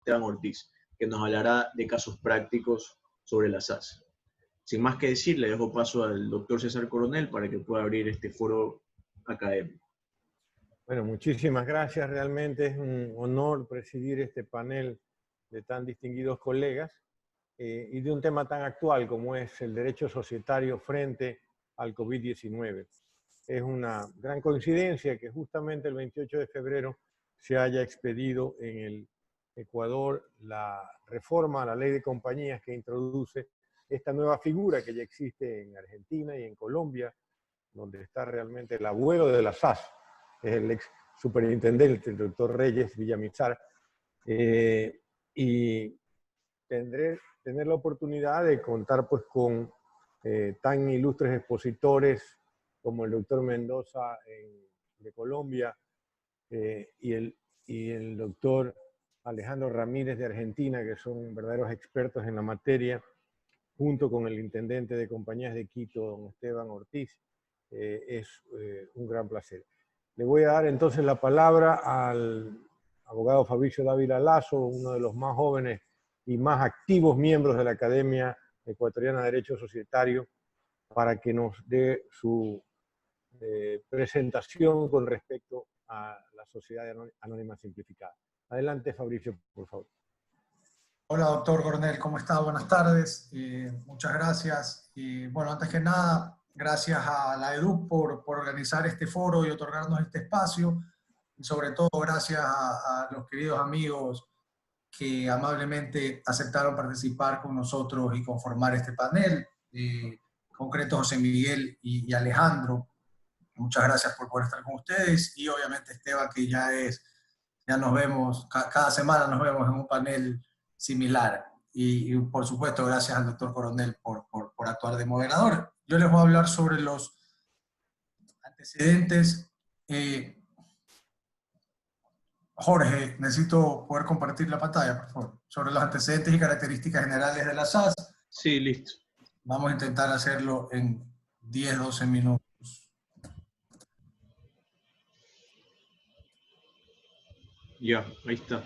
Esteban Ortiz, que nos hablará de casos prácticos sobre la SAS. Sin más que decir, le dejo paso al doctor César Coronel para que pueda abrir este foro académico. Bueno, muchísimas gracias. Realmente es un honor presidir este panel de tan distinguidos colegas y de un tema tan actual como es el derecho societario frente al COVID-19. Es una gran coincidencia que justamente el 28 de febrero se haya expedido en el Ecuador la reforma a la ley de compañías que introduce esta nueva figura que ya existe en Argentina y en Colombia, donde está realmente el abuelo de la SAS, es el ex superintendente, el doctor Reyes Villamizar, y tener la oportunidad de contar pues con tan ilustres expositores como el doctor Mendoza de Colombia y el doctor Alejandro Ramírez de Argentina, que son verdaderos expertos en la materia, junto con el intendente de compañías de Quito, don Esteban Ortiz. Es un gran placer. Le voy a dar entonces la palabra al abogado Fabricio Dávila Lazo, uno de los más jóvenes y más activos miembros de la Academia Ecuatoriana de Derecho Societario, para que nos dé su presentación con respecto a la Sociedad Anónima Simplificada. Adelante, Fabricio, por favor. Hola, doctor Coronel, ¿cómo está? Buenas tardes. Muchas gracias. Bueno, antes que nada, gracias a la EDUC por organizar este foro y otorgarnos este espacio. Y sobre todo, gracias a los queridos amigos que amablemente aceptaron participar con nosotros y conformar este panel. Concreto, José Miguel y Alejandro. Muchas gracias por estar con ustedes. Y obviamente Esteban, que ya nos vemos, cada semana nos vemos en un panel similar. Y por supuesto, gracias al doctor Coronel por actuar de moderador. Yo les voy a hablar sobre los antecedentes. Jorge, necesito poder compartir la pantalla, por favor. Sobre los antecedentes y características generales de la SAS. Sí, listo. Vamos a intentar hacerlo en 10-12 minutos. Ya, ahí está.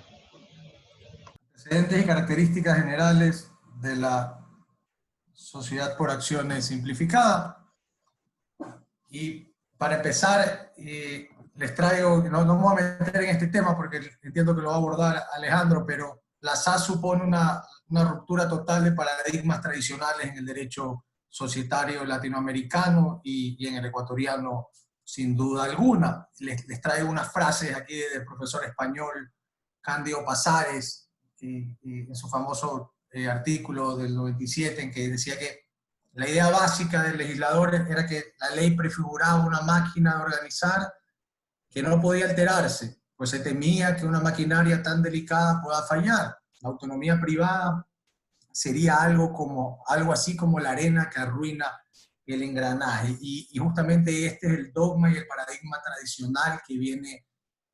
Antecedentes y características generales de la Sociedad por Acciones Simplificada. Y para empezar, les traigo, no me voy a meter en este tema porque entiendo que lo va a abordar Alejandro, pero la SAS supone una ruptura total de paradigmas tradicionales en el derecho societario latinoamericano y en el ecuatoriano, sin duda alguna. Les traigo unas frases aquí del profesor español Cándido Pasares, en su famoso artículo del 97, en que decía que la idea básica del legislador era que la ley prefiguraba una máquina de organizar que no podía alterarse, pues se temía que una maquinaria tan delicada pueda fallar. La autonomía privada sería algo así como la arena que arruina el engranaje. Y justamente este es el dogma y el paradigma tradicional que viene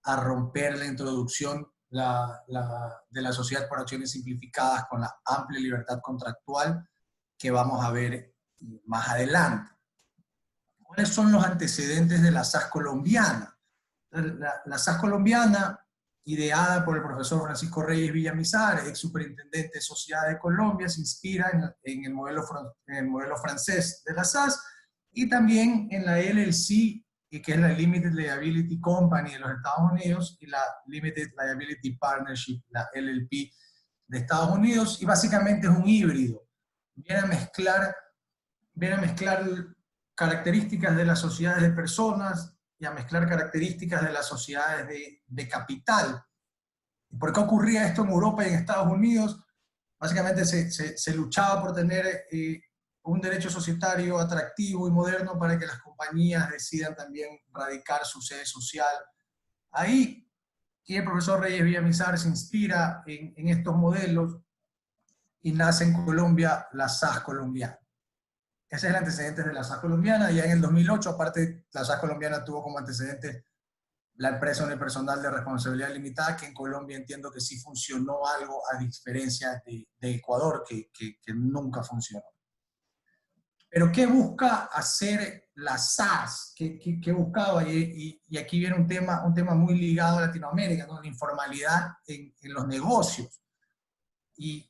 a romper la introducción de la sociedad por acciones simplificadas con la amplia libertad contractual que vamos a ver más adelante. ¿Cuáles son los antecedentes de la SAS colombiana? La SAS colombiana, ideada por el profesor Francisco Reyes Villamizar, ex superintendente de Sociedad de Colombia, se inspira en el modelo francés de la SAS y también en la LLC, que es la Limited Liability Company de los Estados Unidos, y la Limited Liability Partnership, la LLP de Estados Unidos, y básicamente es un híbrido. Viene a mezclar características de las sociedades de personas y a mezclar características de las sociedades de capital. ¿Por qué ocurría esto en Europa y en Estados Unidos? Básicamente se luchaba por tener un derecho societario atractivo y moderno para que las compañías decidan también radicar su sede social ahí. Y el profesor Reyes Villamizar se inspira en estos modelos y nace en Colombia la SAS colombiana. Ese es el antecedente de la SAS colombiana. Ya en el 2008, aparte, la SAS colombiana tuvo como antecedente la empresa unipersonal de responsabilidad limitada, que en Colombia entiendo que sí funcionó algo, a diferencia de Ecuador, que nunca funcionó. Pero ¿qué busca hacer la SAS? ¿Qué buscaba? Y aquí viene un tema muy ligado a Latinoamérica, ¿no? La informalidad en los negocios. y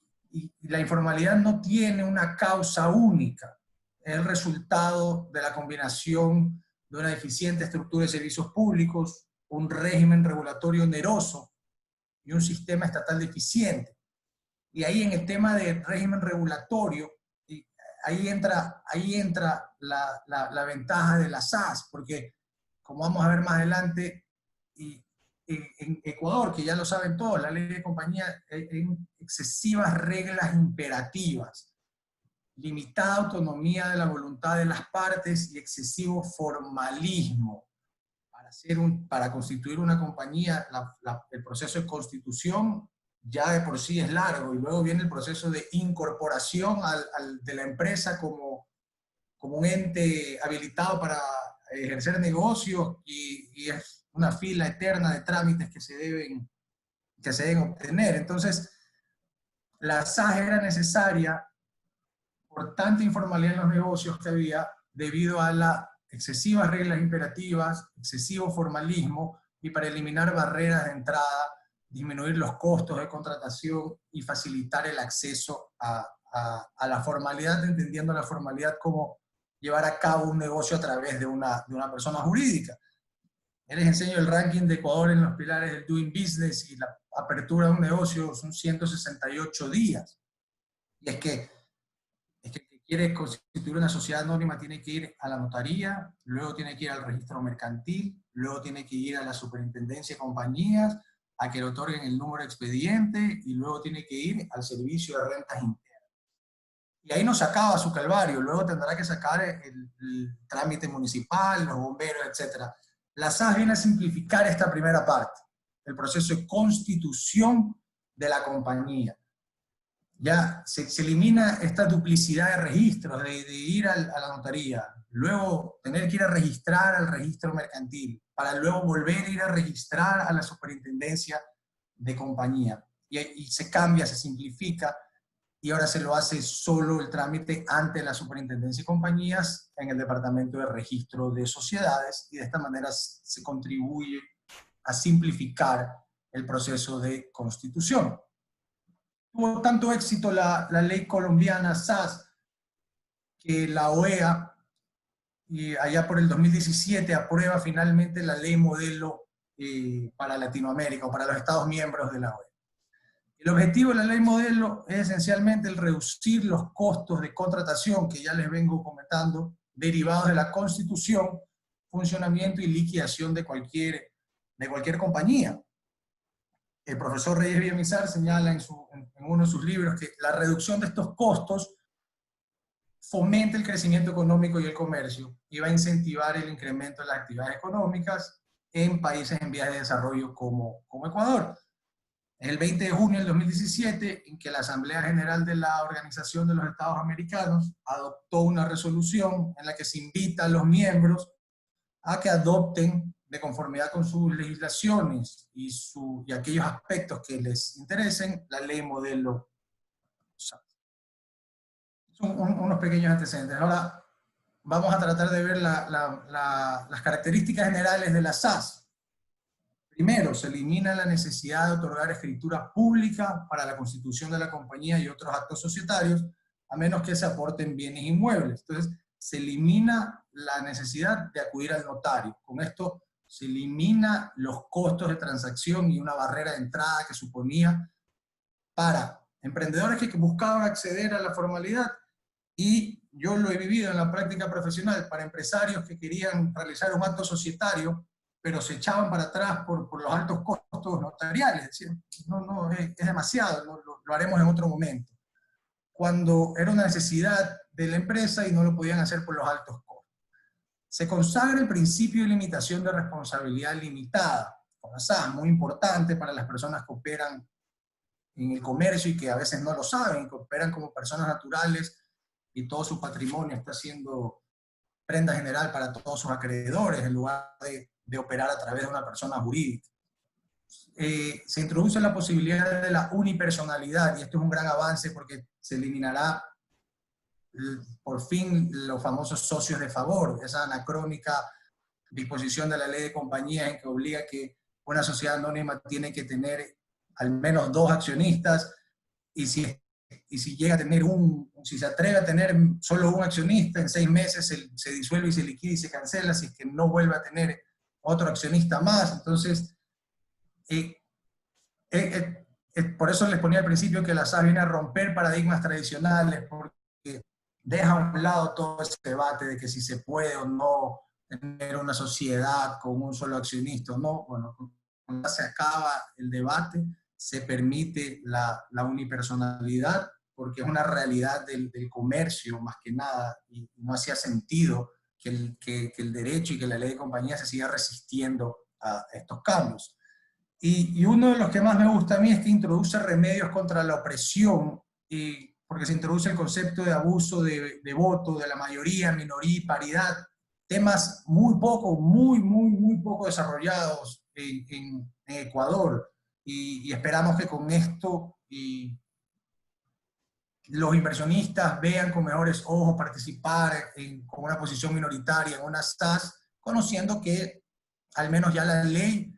la informalidad no tiene una causa única. Es el resultado de la combinación de una deficiente estructura de servicios públicos, un régimen regulatorio oneroso y un sistema estatal deficiente. Y ahí en el tema de régimen regulatorio, ahí entra la ventaja de la SAS, porque como vamos a ver más adelante, en Ecuador, que ya lo saben todos, la ley de compañía, en excesivas reglas imperativas, limitada autonomía de la voluntad de las partes y excesivo formalismo. Para constituir una compañía, el proceso de constitución ya de por sí es largo, y luego viene el proceso de incorporación de la empresa como un ente habilitado para ejercer negocios, y es una fila eterna de trámites que se deben obtener. Entonces, la SAS era necesaria por tanta informalidad en los negocios que había, debido a las excesivas reglas imperativas, excesivo formalismo, y para eliminar barreras de entrada, disminuir los costos de contratación y facilitar el acceso a la formalidad, entendiendo la formalidad como llevar a cabo un negocio a través de una persona jurídica. Les enseño el ranking de Ecuador en los pilares del Doing Business, y la apertura de un negocio son 168 días. Y es que el que quiere constituir una sociedad anónima tiene que ir a la notaría, luego tiene que ir al registro mercantil, luego tiene que ir a la superintendencia de compañías, a que le otorguen el número de expediente, y luego tiene que ir al servicio de rentas internas. Y ahí no se acaba su calvario, luego tendrá que sacar el trámite municipal, los bomberos, etc. La SAS viene a simplificar esta primera parte, el proceso de constitución de la compañía. Ya se elimina esta duplicidad de registros, de ir a la notaría, luego tener que ir a registrar al registro mercantil, para luego volver a ir a registrar a la superintendencia de compañía. Y se cambia, se simplifica, y ahora se lo hace solo el trámite ante la superintendencia de compañías en el departamento de registro de sociedades, y de esta manera se contribuye a simplificar el proceso de constitución. Tuvo tanto éxito la ley colombiana SAS, que la OEA, y allá por el 2017, aprueba finalmente la ley modelo para Latinoamérica, o para los Estados miembros de la OEA. El objetivo de la ley modelo es esencialmente el reducir los costos de contratación, que ya les vengo comentando, derivados de la constitución, funcionamiento y liquidación de cualquier compañía. El profesor Reyes Villamizar señala en uno de sus libros que la reducción de estos costos fomenta el crecimiento económico y el comercio, y va a incentivar el incremento de las actividades económicas en países en vías de desarrollo como Ecuador. El 20 de junio del 2017, en que la Asamblea General de la Organización de los Estados Americanos adoptó una resolución en la que se invita a los miembros a que adopten, de conformidad con sus legislaciones y aquellos aspectos que les interesen, la ley modelo SAS. Son unos pequeños antecedentes. Ahora vamos a tratar de ver las características generales de la SAS. Primero, se elimina la necesidad de otorgar escritura pública para la constitución de la compañía y otros actos societarios, a menos que se aporten bienes inmuebles. Entonces, se elimina la necesidad de acudir al notario. Con esto se elimina los costos de transacción y una barrera de entrada que suponía para emprendedores que buscaban acceder a la formalidad, y yo lo he vivido en la práctica profesional, para empresarios que querían realizar un acto societario, pero se echaban para atrás por los altos costos notariales. Decían, no, es demasiado, lo haremos en otro momento. Cuando era una necesidad de la empresa y no lo podían hacer por los altos costos. Se consagra el principio de limitación de responsabilidad limitada, con la SAS, muy importante para las personas que operan en el comercio y que a veces no lo saben, que operan como personas naturales y todo su patrimonio está siendo prenda general para todos sus acreedores, en lugar de operar a través de una persona jurídica. Se introduce la posibilidad de la unipersonalidad, y esto es un gran avance porque se eliminará por fin los famosos socios de favor, esa anacrónica disposición de la ley de compañías en que obliga que una sociedad anónima tiene que tener al menos 2 accionistas, y si llega a tener si se atreve a tener solo un accionista, en 6 meses se disuelve y se liquida y se cancela, si es que no vuelve a tener otro accionista más. Entonces, por eso les ponía al principio que la SAS viene a romper paradigmas tradicionales, porque deja a un lado todo ese debate de que si se puede o no tener una sociedad con un solo accionista o no. Bueno, cuando se acaba el debate, se permite la unipersonalidad, porque es una realidad del comercio más que nada, y no hacía sentido que el derecho y que la ley de compañía se siga resistiendo a estos cambios. Y uno de los que más me gusta a mí es que introduce remedios contra la opresión, porque se introduce el concepto de abuso de voto, de la mayoría, minoría y paridad, temas muy poco desarrollados en Ecuador. Y esperamos que con esto los inversionistas vean con mejores ojos participar con una posición minoritaria en una SAS, conociendo que al menos ya la ley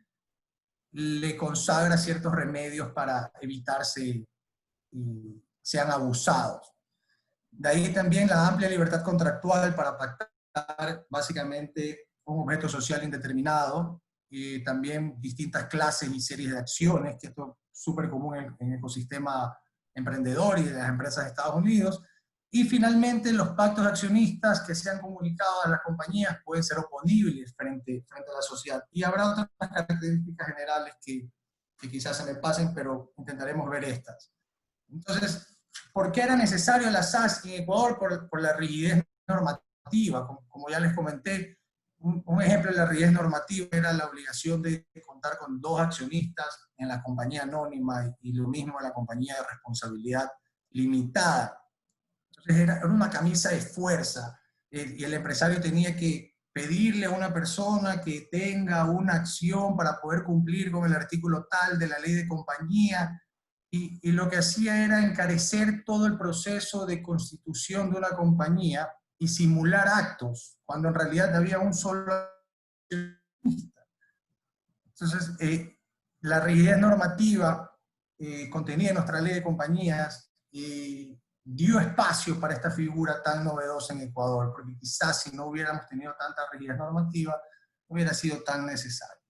le consagra ciertos remedios para evitarse y sean abusados. De ahí también la amplia libertad contractual para pactar básicamente un objeto social indeterminado, y también distintas clases y series de acciones, que esto es súper común en el ecosistema emprendedor y de las empresas de Estados Unidos. Y finalmente, los pactos accionistas que sean comunicados a las compañías pueden ser oponibles frente a la sociedad. Y habrá otras características generales que quizás se me pasen, pero intentaremos ver estas. Entonces, ¿por qué era necesario la SAS en Ecuador? Por la rigidez normativa. Como ya les comenté, un ejemplo de la rigidez normativa era la obligación de contar con 2 accionistas en la compañía anónima y lo mismo en la compañía de responsabilidad limitada. Entonces era una camisa de fuerza, y el empresario tenía que pedirle a una persona que tenga una acción para poder cumplir con el artículo tal de la ley de compañía, y lo que hacía era encarecer todo el proceso de constitución de una compañía y simular actos, cuando en realidad había un solo accionista. Entonces, la rigidez normativa contenida en nuestra ley de compañías dio espacio para esta figura tan novedosa en Ecuador, porque quizás si no hubiéramos tenido tanta rigidez normativa, no hubiera sido tan necesario.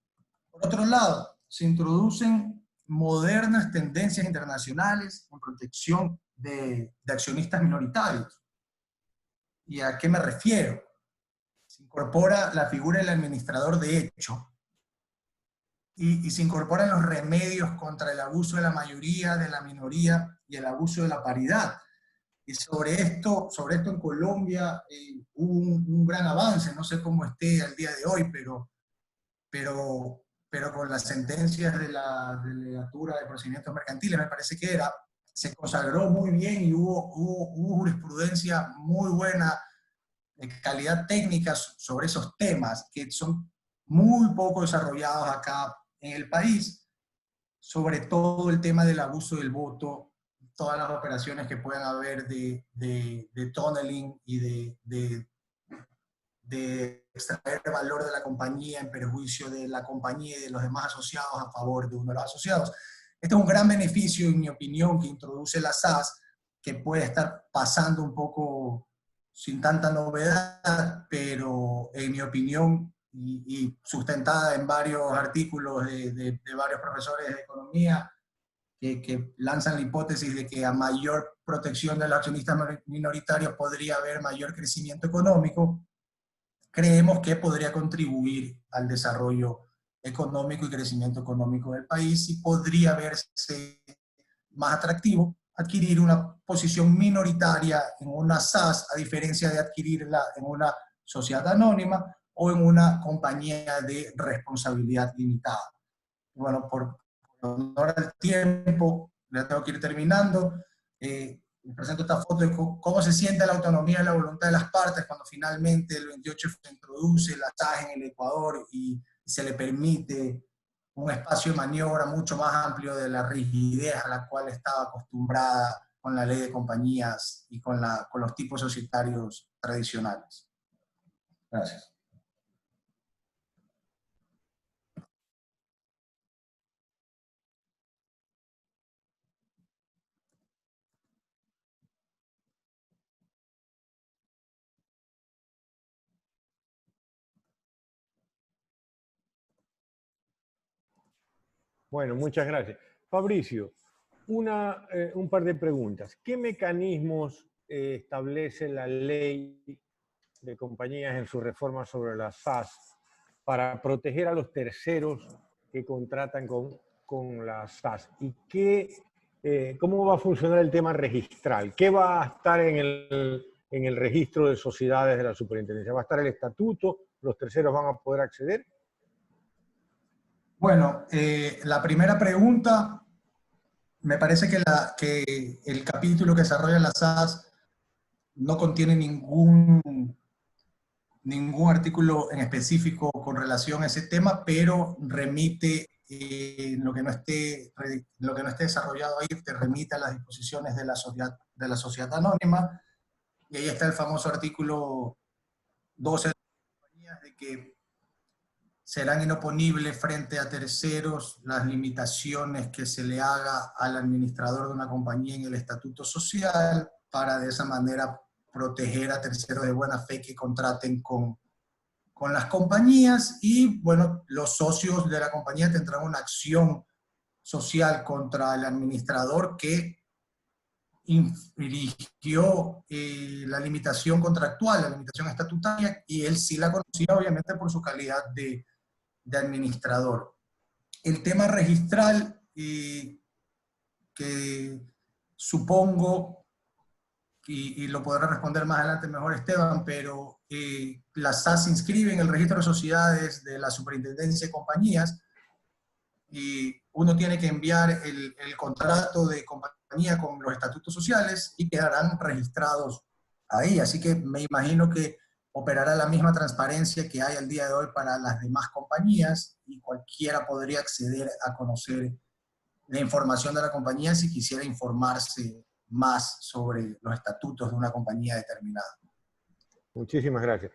Por otro lado, se introducen modernas tendencias internacionales en protección de accionistas minoritarios. ¿Y a qué me refiero? Se incorpora la figura del administrador de hecho, y se incorporan los remedios contra el abuso de la mayoría, de la minoría y el abuso de la paridad. Y sobre esto en Colombia hubo un gran avance, no sé cómo esté al día de hoy, pero con las sentencias de la Delegatura de Procedimientos Mercantiles, me parece que se consagró muy bien y hubo jurisprudencia muy buena, de calidad técnica sobre esos temas que son muy poco desarrollados acá en el país, sobre todo el tema del abuso del voto, todas las operaciones que puedan haber de tunneling y de extraer valor de la compañía en perjuicio de la compañía y de los demás asociados a favor de uno de los asociados. Este es un gran beneficio, en mi opinión, que introduce la SAS, que puede estar pasando un poco sin tanta novedad, pero en mi opinión, y sustentada en varios artículos de varios profesores de economía, que lanzan la hipótesis de que a mayor protección de los accionistas minoritarios podría haber mayor crecimiento económico, creemos que podría contribuir al desarrollo económico y crecimiento económico del país, y podría verse más atractivo adquirir una posición minoritaria en una SAS, a diferencia de adquirirla en una sociedad anónima o en una compañía de responsabilidad limitada. Bueno, por honor al tiempo, ya tengo que ir terminando. Les presento esta foto de cómo se siente la autonomía y la voluntad de las partes cuando finalmente el 28 se introduce la SAS en el Ecuador y se le permite un espacio de maniobra mucho más amplio de la rigidez a la cual estaba acostumbrada con la ley de compañías y con los tipos societarios tradicionales. Gracias. Bueno, muchas gracias. Fabricio, un par de preguntas. ¿Qué mecanismos establece la ley de compañías en su reforma sobre las SAS para proteger a los terceros que contratan con las SAS? ¿Y cómo va a funcionar el tema registral? ¿Qué va a estar en el registro de sociedades de la superintendencia? ¿Va a estar el estatuto? ¿Los terceros van a poder acceder? Bueno, la primera pregunta, me parece que el capítulo que desarrolla la SAS no contiene ningún artículo en específico con relación a ese tema, pero remite, lo que no esté desarrollado ahí, te remite a las disposiciones de la sociedad anónima, y ahí está el famoso artículo 12 de las compañías, de que serán inoponibles frente a terceros las limitaciones que se le haga al administrador de una compañía en el estatuto social, para de esa manera proteger a terceros de buena fe que contraten con las compañías. Y bueno, los socios de la compañía tendrán una acción social contra el administrador que infringió la limitación contractual, la limitación estatutaria, y él sí la conocía obviamente por su calidad de administrador. El tema registral, que supongo, y lo podrá responder más adelante mejor Esteban, pero la SAS se inscribe en el registro de sociedades de la Superintendencia de Compañías, y uno tiene que enviar el contrato de compañía con los estatutos sociales y quedarán registrados ahí. Así que me imagino que operará la misma transparencia que hay al día de hoy para las demás compañías, y cualquiera podría acceder a conocer la información de la compañía si quisiera informarse más sobre los estatutos de una compañía determinada. Muchísimas gracias.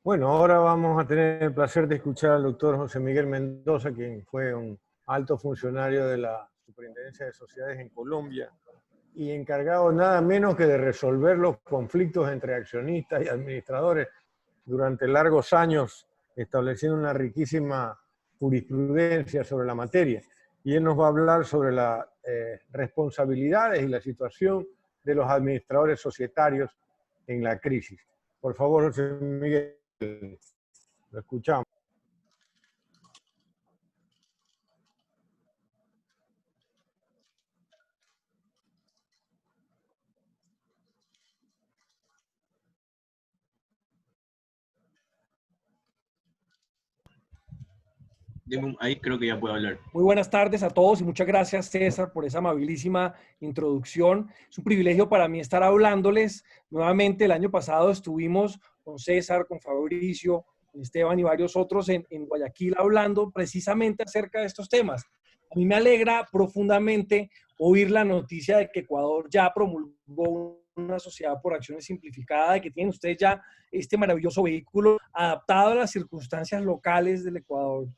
Bueno, ahora vamos a tener el placer de escuchar al doctor José Miguel Mendoza, quien fue un alto funcionario de la Superintendencia de Sociedades en Colombia y encargado nada menos que de resolver los conflictos entre accionistas y administradores durante largos años, estableciendo una riquísima jurisprudencia sobre la materia. Y él nos va a hablar sobre las responsabilidades y la situación de los administradores societarios en la crisis. Por favor, José Miguel, lo escuchamos. Ahí creo que ya puedo hablar. Muy buenas tardes a todos y muchas gracias, César, por esa amabilísima introducción. Es un privilegio para mí estar hablándoles. Nuevamente, el año pasado estuvimos con César, con Fabricio, con Esteban y varios otros en Guayaquil hablando precisamente acerca de estos temas. A mí me alegra profundamente oír la noticia de que Ecuador ya promulgó una sociedad por acciones simplificada, de que tienen ustedes ya este maravilloso vehículo adaptado a las circunstancias locales del Ecuador.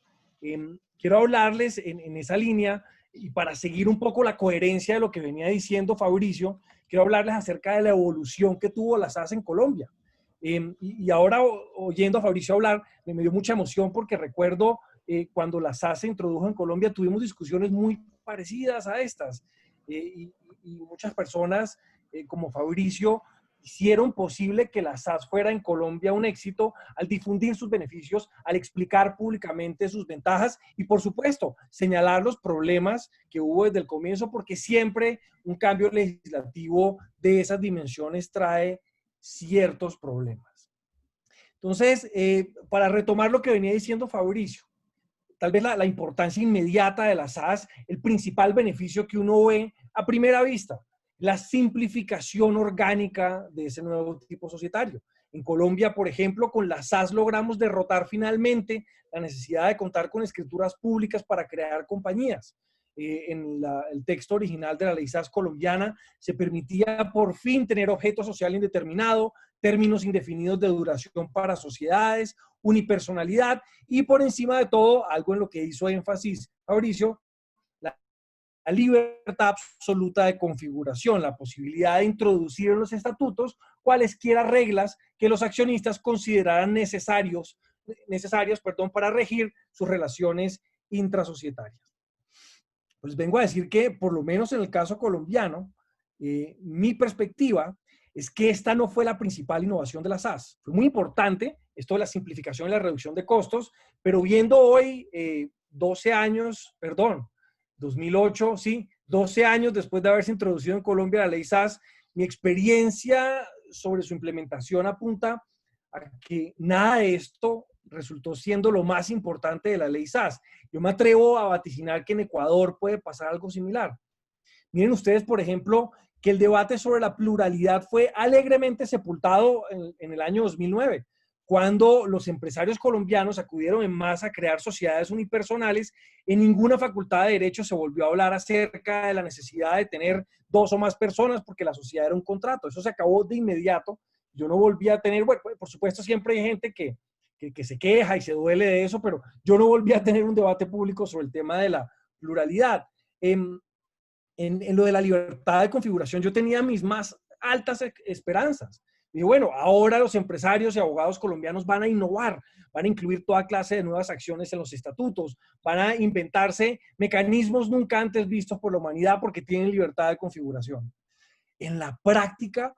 Quiero hablarles en esa línea, y para seguir un poco la coherencia de lo que venía diciendo Fabricio, quiero hablarles acerca de la evolución que tuvo la SAS en Colombia. Y ahora, oyendo a Fabricio hablar, me dio mucha emoción porque recuerdo cuando la SAS se introdujo en Colombia, tuvimos discusiones muy parecidas a estas. Y muchas personas, como Fabricio, hicieron posible que la SAS fuera en Colombia un éxito al difundir sus beneficios, al explicar públicamente sus ventajas y, por supuesto, señalar los problemas que hubo desde el comienzo, porque siempre un cambio legislativo de esas dimensiones trae ciertos problemas. Entonces, para retomar lo que venía diciendo Fabricio, tal vez la importancia inmediata de la SAS, el principal beneficio que uno ve a primera vista, la simplificación orgánica de ese nuevo tipo societario. En Colombia, por ejemplo, con la SAS logramos derrotar finalmente la necesidad de contar con escrituras públicas para crear compañías. En el texto original de la ley SAS colombiana se permitía por fin tener objeto social indeterminado, términos indefinidos de duración para sociedades, unipersonalidad y, por encima de todo, algo en lo que hizo énfasis Fabricio, la libertad absoluta de configuración, la posibilidad de introducir en los estatutos cualesquiera reglas que los accionistas consideraran necesarias para regir sus relaciones intrasocietarias. Pues vengo a decir que, por lo menos en el caso colombiano, mi perspectiva es que esta no fue la principal innovación de la SAS. Fue muy importante esto de la simplificación y la reducción de costos, pero viendo hoy, 12 años, perdón, 2008, sí, 12 años después de haberse introducido en Colombia la ley SAS, mi experiencia sobre su implementación apunta a que nada de esto resultó siendo lo más importante de la ley SAS. Yo me atrevo a vaticinar que en Ecuador puede pasar algo similar. Miren ustedes, por ejemplo, que el debate sobre la pluralidad fue alegremente sepultado en el año 2009, cuando los empresarios colombianos acudieron en masa a crear sociedades unipersonales. En ninguna facultad de Derecho se volvió a hablar acerca de la necesidad de tener 2 o más personas porque la sociedad era un contrato. Eso se acabó de inmediato. Yo no volví a tener, bueno, por supuesto siempre hay gente que se queja y se duele de eso, pero yo no volví a tener un debate público sobre el tema de la pluralidad. En lo de la libertad de configuración, yo tenía mis más altas esperanzas. Y bueno, ahora los empresarios y abogados colombianos van a innovar, van a incluir toda clase de nuevas acciones en los estatutos, van a inventarse mecanismos nunca antes vistos por la humanidad porque tienen libertad de configuración. En la práctica,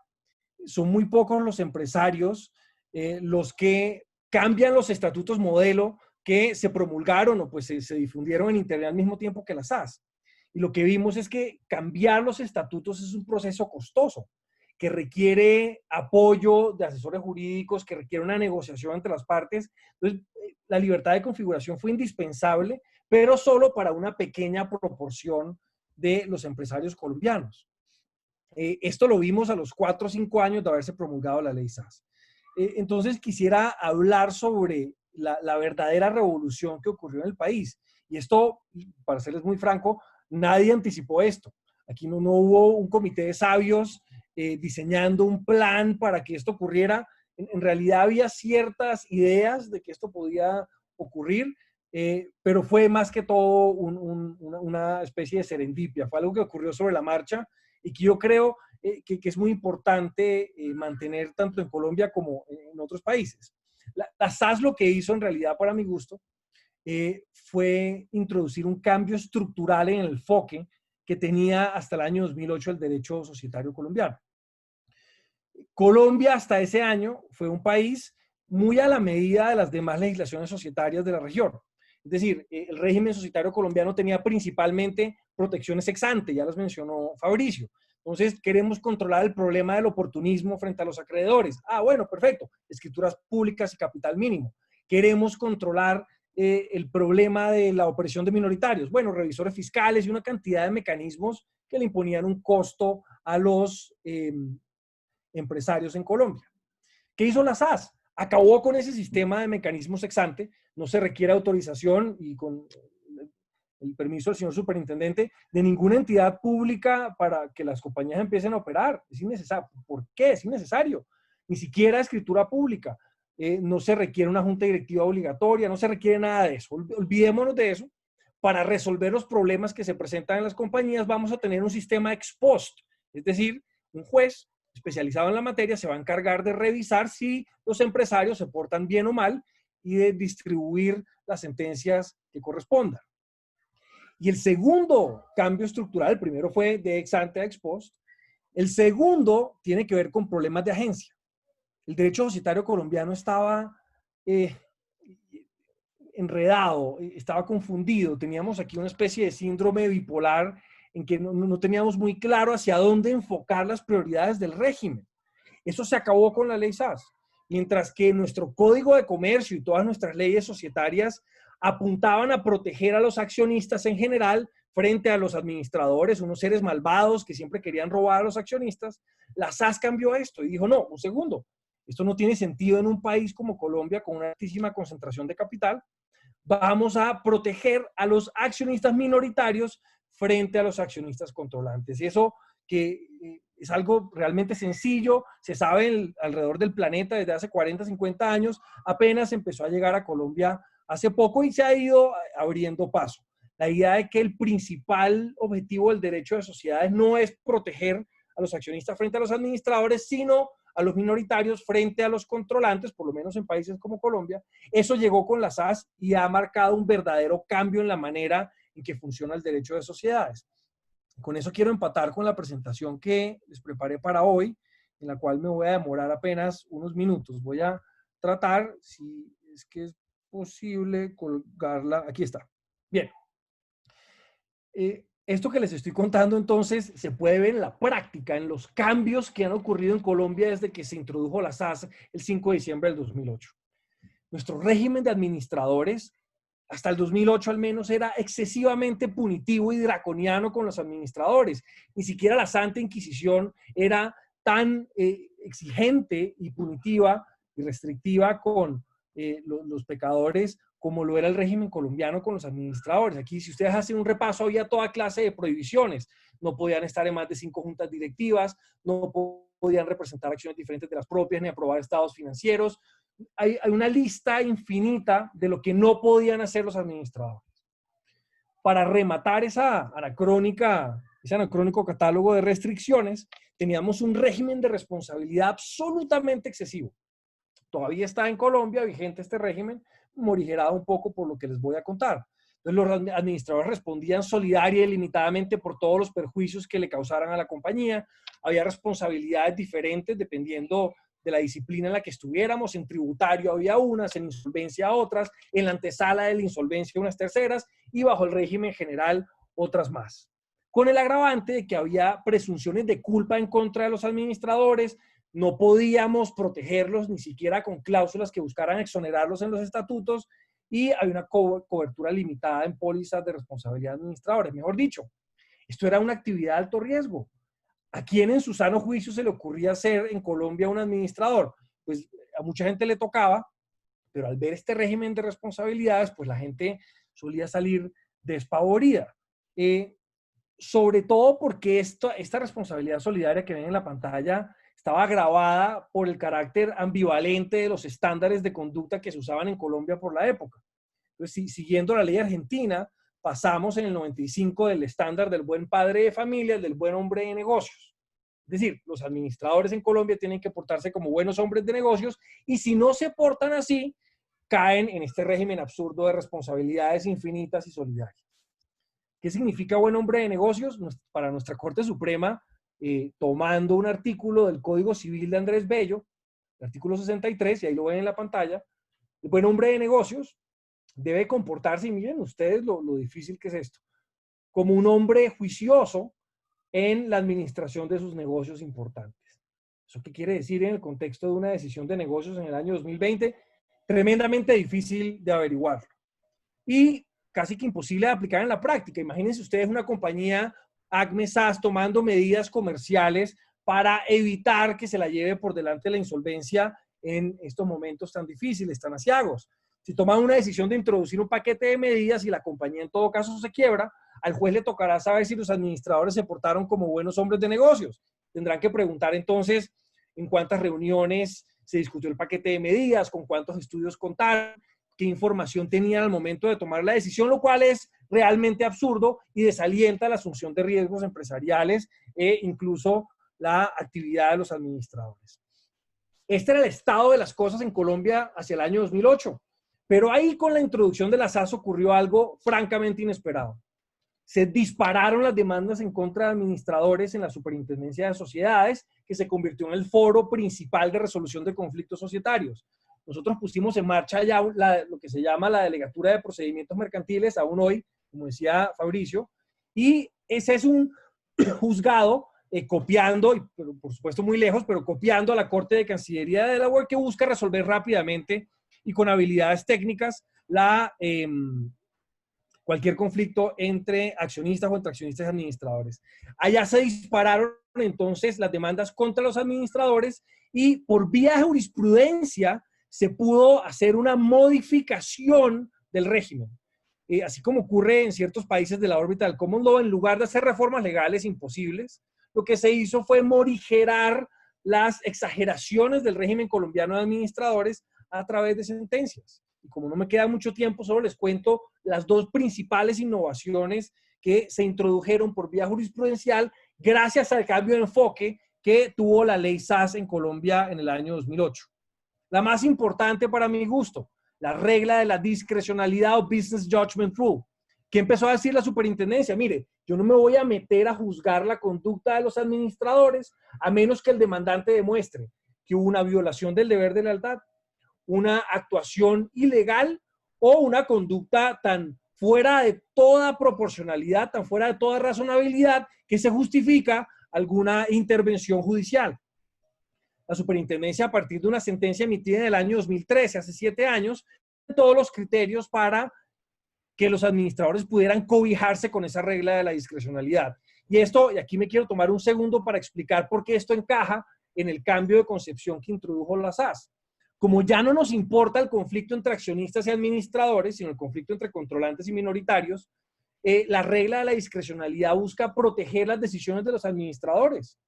son muy pocos los empresarios los que cambian los estatutos modelo que se promulgaron o pues se difundieron en Internet al mismo tiempo que las SAS. Y lo que vimos es que cambiar los estatutos es un proceso costoso, que requiere apoyo de asesores jurídicos, que requiere una negociación entre las partes. Entonces, la libertad de configuración fue indispensable, pero solo para una pequeña proporción de los empresarios colombianos. Esto lo vimos a los 4 o 5 años de haberse promulgado la ley SAS. Entonces, quisiera hablar sobre la verdadera revolución que ocurrió en el país. Y esto, para serles muy franco, nadie anticipó esto. Aquí no hubo un comité de sabios diseñando un plan para que esto ocurriera. En realidad había ciertas ideas de que esto podía ocurrir, pero fue más que todo una especie de serendipia. Fue algo que ocurrió sobre la marcha y que yo creo que es muy importante mantener tanto en Colombia como en otros países. La SAS lo que hizo en realidad, para mi gusto, fue introducir un cambio estructural en el enfoque que tenía hasta el año 2008 el derecho societario colombiano. Colombia hasta ese año fue un país muy a la medida de las demás legislaciones societarias de la región. Es decir, el régimen societario colombiano tenía principalmente protecciones ex ante, ya las mencionó Fabricio. Entonces, queremos controlar el problema del oportunismo frente a los acreedores. Ah, bueno, perfecto. Escrituras públicas y capital mínimo. Queremos controlar el problema de la opresión de minoritarios. Bueno, revisores fiscales y una cantidad de mecanismos que le imponían un costo a los empresarios en Colombia. ¿Qué hizo la SAS? Acabó con ese sistema de mecanismos ex ante, no se requiere autorización y con el permiso del señor superintendente de ninguna entidad pública para que las compañías empiecen a operar. Es innecesario. ¿Por qué? Es innecesario. Ni siquiera escritura pública. No se requiere una junta directiva obligatoria, no se requiere nada de eso. Olvidémonos de eso. Para resolver los problemas que se presentan en las compañías vamos a tener un sistema ex post, es decir, un juez especializado en la materia se va a encargar de revisar si los empresarios se portan bien o mal y de distribuir las sentencias que correspondan. Y el segundo cambio estructural, el primero fue de ex ante a ex post, el segundo tiene que ver con problemas de agencia. El derecho societario colombiano estaba enredado, estaba confundido, teníamos aquí una especie de síndrome bipolar en que no teníamos muy claro hacia dónde enfocar las prioridades del régimen. Eso se acabó con la ley SAS, mientras que nuestro Código de Comercio y todas nuestras leyes societarias apuntaban a proteger a los accionistas en general frente a los administradores, unos seres malvados que siempre querían robar a los accionistas. La SAS cambió esto y dijo, no, un segundo, esto no tiene sentido en un país como Colombia con una altísima concentración de capital. Vamos a proteger a los accionistas minoritarios frente a los accionistas controlantes. Y eso que es algo realmente sencillo, se sabe alrededor del planeta desde hace 40, 50 años, apenas empezó a llegar a Colombia hace poco y se ha ido abriendo paso. La idea de que el principal objetivo del derecho de sociedades no es proteger a los accionistas frente a los administradores, sino a los minoritarios frente a los controlantes, por lo menos en países como Colombia. Eso llegó con la SAS y ha marcado un verdadero cambio en la manera en que funciona el derecho de sociedades. Con eso quiero empatar con la presentación que les preparé para hoy, en la cual me voy a demorar apenas unos minutos. Voy a tratar, si es que es posible, colgarla. Aquí está. Bien. Esto que les estoy contando entonces se puede ver en la práctica, en los cambios que han ocurrido en Colombia desde que se introdujo la SAS el 5 de diciembre del 2008. Nuestro régimen de administradores, hasta el 2008 al menos, era excesivamente punitivo y draconiano con los administradores. Ni siquiera la Santa Inquisición era tan exigente y punitiva y restrictiva con los pecadores como lo era el régimen colombiano con los administradores. Aquí, si ustedes hacen un repaso, había toda clase de prohibiciones. No podían estar en más de 5 juntas directivas, no podían representar acciones diferentes de las propias, ni aprobar estados financieros. Hay una lista infinita de lo que no podían hacer los administradores. Para rematar ese anacrónico catálogo de restricciones, teníamos un régimen de responsabilidad absolutamente excesivo. Todavía está en Colombia vigente este régimen, morigerado un poco por lo que les voy a contar. Entonces, los administradores respondían solidaria y limitadamente por todos los perjuicios que le causaran a la compañía. Había responsabilidades diferentes dependiendo de la disciplina en la que estuviéramos. En tributario había unas, en insolvencia otras, en la antesala de la insolvencia unas terceras y bajo el régimen general otras más. Con el agravante de que había presunciones de culpa en contra de los administradores. No podíamos protegerlos ni siquiera con cláusulas que buscaran exonerarlos en los estatutos y hay una cobertura limitada en pólizas de responsabilidad de administradores. Mejor dicho, esto era una actividad de alto riesgo. ¿A quién en su sano juicio se le ocurría ser en Colombia un administrador? Pues a mucha gente le tocaba, pero al ver este régimen de responsabilidades, pues la gente solía salir despavorida. Sobre todo porque esta responsabilidad solidaria que ven en la pantalla estaba agravada por el carácter ambivalente de los estándares de conducta que se usaban en Colombia por la época. Entonces, siguiendo la ley argentina, pasamos en el 95 del estándar del buen padre de familia, del buen hombre de negocios. Es decir, los administradores en Colombia tienen que portarse como buenos hombres de negocios y si no se portan así, caen en este régimen absurdo de responsabilidades infinitas y solidarias. ¿Qué significa buen hombre de negocios? Para nuestra Corte Suprema, tomando un artículo del Código Civil de Andrés Bello, el artículo 63, y ahí lo ven en la pantalla, el buen hombre de negocios debe comportarse, y miren ustedes lo difícil que es esto, como un hombre juicioso en la administración de sus negocios importantes. ¿Eso qué quiere decir en el contexto de una decisión de negocios en el año 2020? Tremendamente difícil de averiguar. Y casi que imposible de aplicar en la práctica. Imagínense ustedes una compañía Acme SAS tomando medidas comerciales para evitar que se la lleve por delante la insolvencia en estos momentos tan difíciles, tan aciagos. Si toman una decisión de introducir un paquete de medidas y la compañía en todo caso se quiebra, al juez le tocará saber si los administradores se portaron como buenos hombres de negocios. Tendrán que preguntar entonces en cuántas reuniones se discutió el paquete de medidas, con cuántos estudios contaron, qué información tenían al momento de tomar la decisión, lo cual es realmente absurdo y desalienta la asunción de riesgos empresariales e incluso la actividad de los administradores. Este era el estado de las cosas en Colombia hacia el año 2008, pero ahí con la introducción de la SAS ocurrió algo francamente inesperado. Se dispararon las demandas en contra de administradores en la Superintendencia de Sociedades, que se convirtió en el foro principal de resolución de conflictos societarios. Nosotros pusimos en marcha ya lo que se llama la Delegatura de Procedimientos Mercantiles, aún hoy, como decía Fabricio, y ese es un juzgado copiando, y por supuesto muy lejos, pero copiando a la Corte de Cancillería de Delaware, que busca resolver rápidamente y con habilidades técnicas cualquier conflicto entre accionistas o entre accionistas y administradores. Allá se dispararon entonces las demandas contra los administradores y por vía de jurisprudencia se pudo hacer una modificación del régimen. Así como ocurre en ciertos países de la órbita del Common Law, en lugar de hacer reformas legales imposibles, lo que se hizo fue morigerar las exageraciones del régimen colombiano de administradores a través de sentencias. Y como no me queda mucho tiempo, solo les cuento las dos principales innovaciones que se introdujeron por vía jurisprudencial gracias al cambio de enfoque que tuvo la ley SAS en Colombia en el año 2008. La más importante para mi gusto, la regla de la discrecionalidad o Business Judgment Rule. ¿Qué empezó a decir la superintendencia? Mire, yo no me voy a meter a juzgar la conducta de los administradores a menos que el demandante demuestre que hubo una violación del deber de lealtad, una actuación ilegal o una conducta tan fuera de toda proporcionalidad, tan fuera de toda razonabilidad, que se justifica alguna intervención judicial. La superintendencia, a partir de una sentencia emitida en el año 2013, hace 7 años, todos los criterios para que los administradores pudieran cobijarse con esa regla de la discrecionalidad. Y esto, y aquí me quiero tomar un segundo para explicar por qué esto encaja en el cambio de concepción que introdujo la SAS. Como ya no nos importa el conflicto entre accionistas y administradores, sino el conflicto entre controlantes y minoritarios, la regla de la discrecionalidad busca proteger las decisiones de los administradores.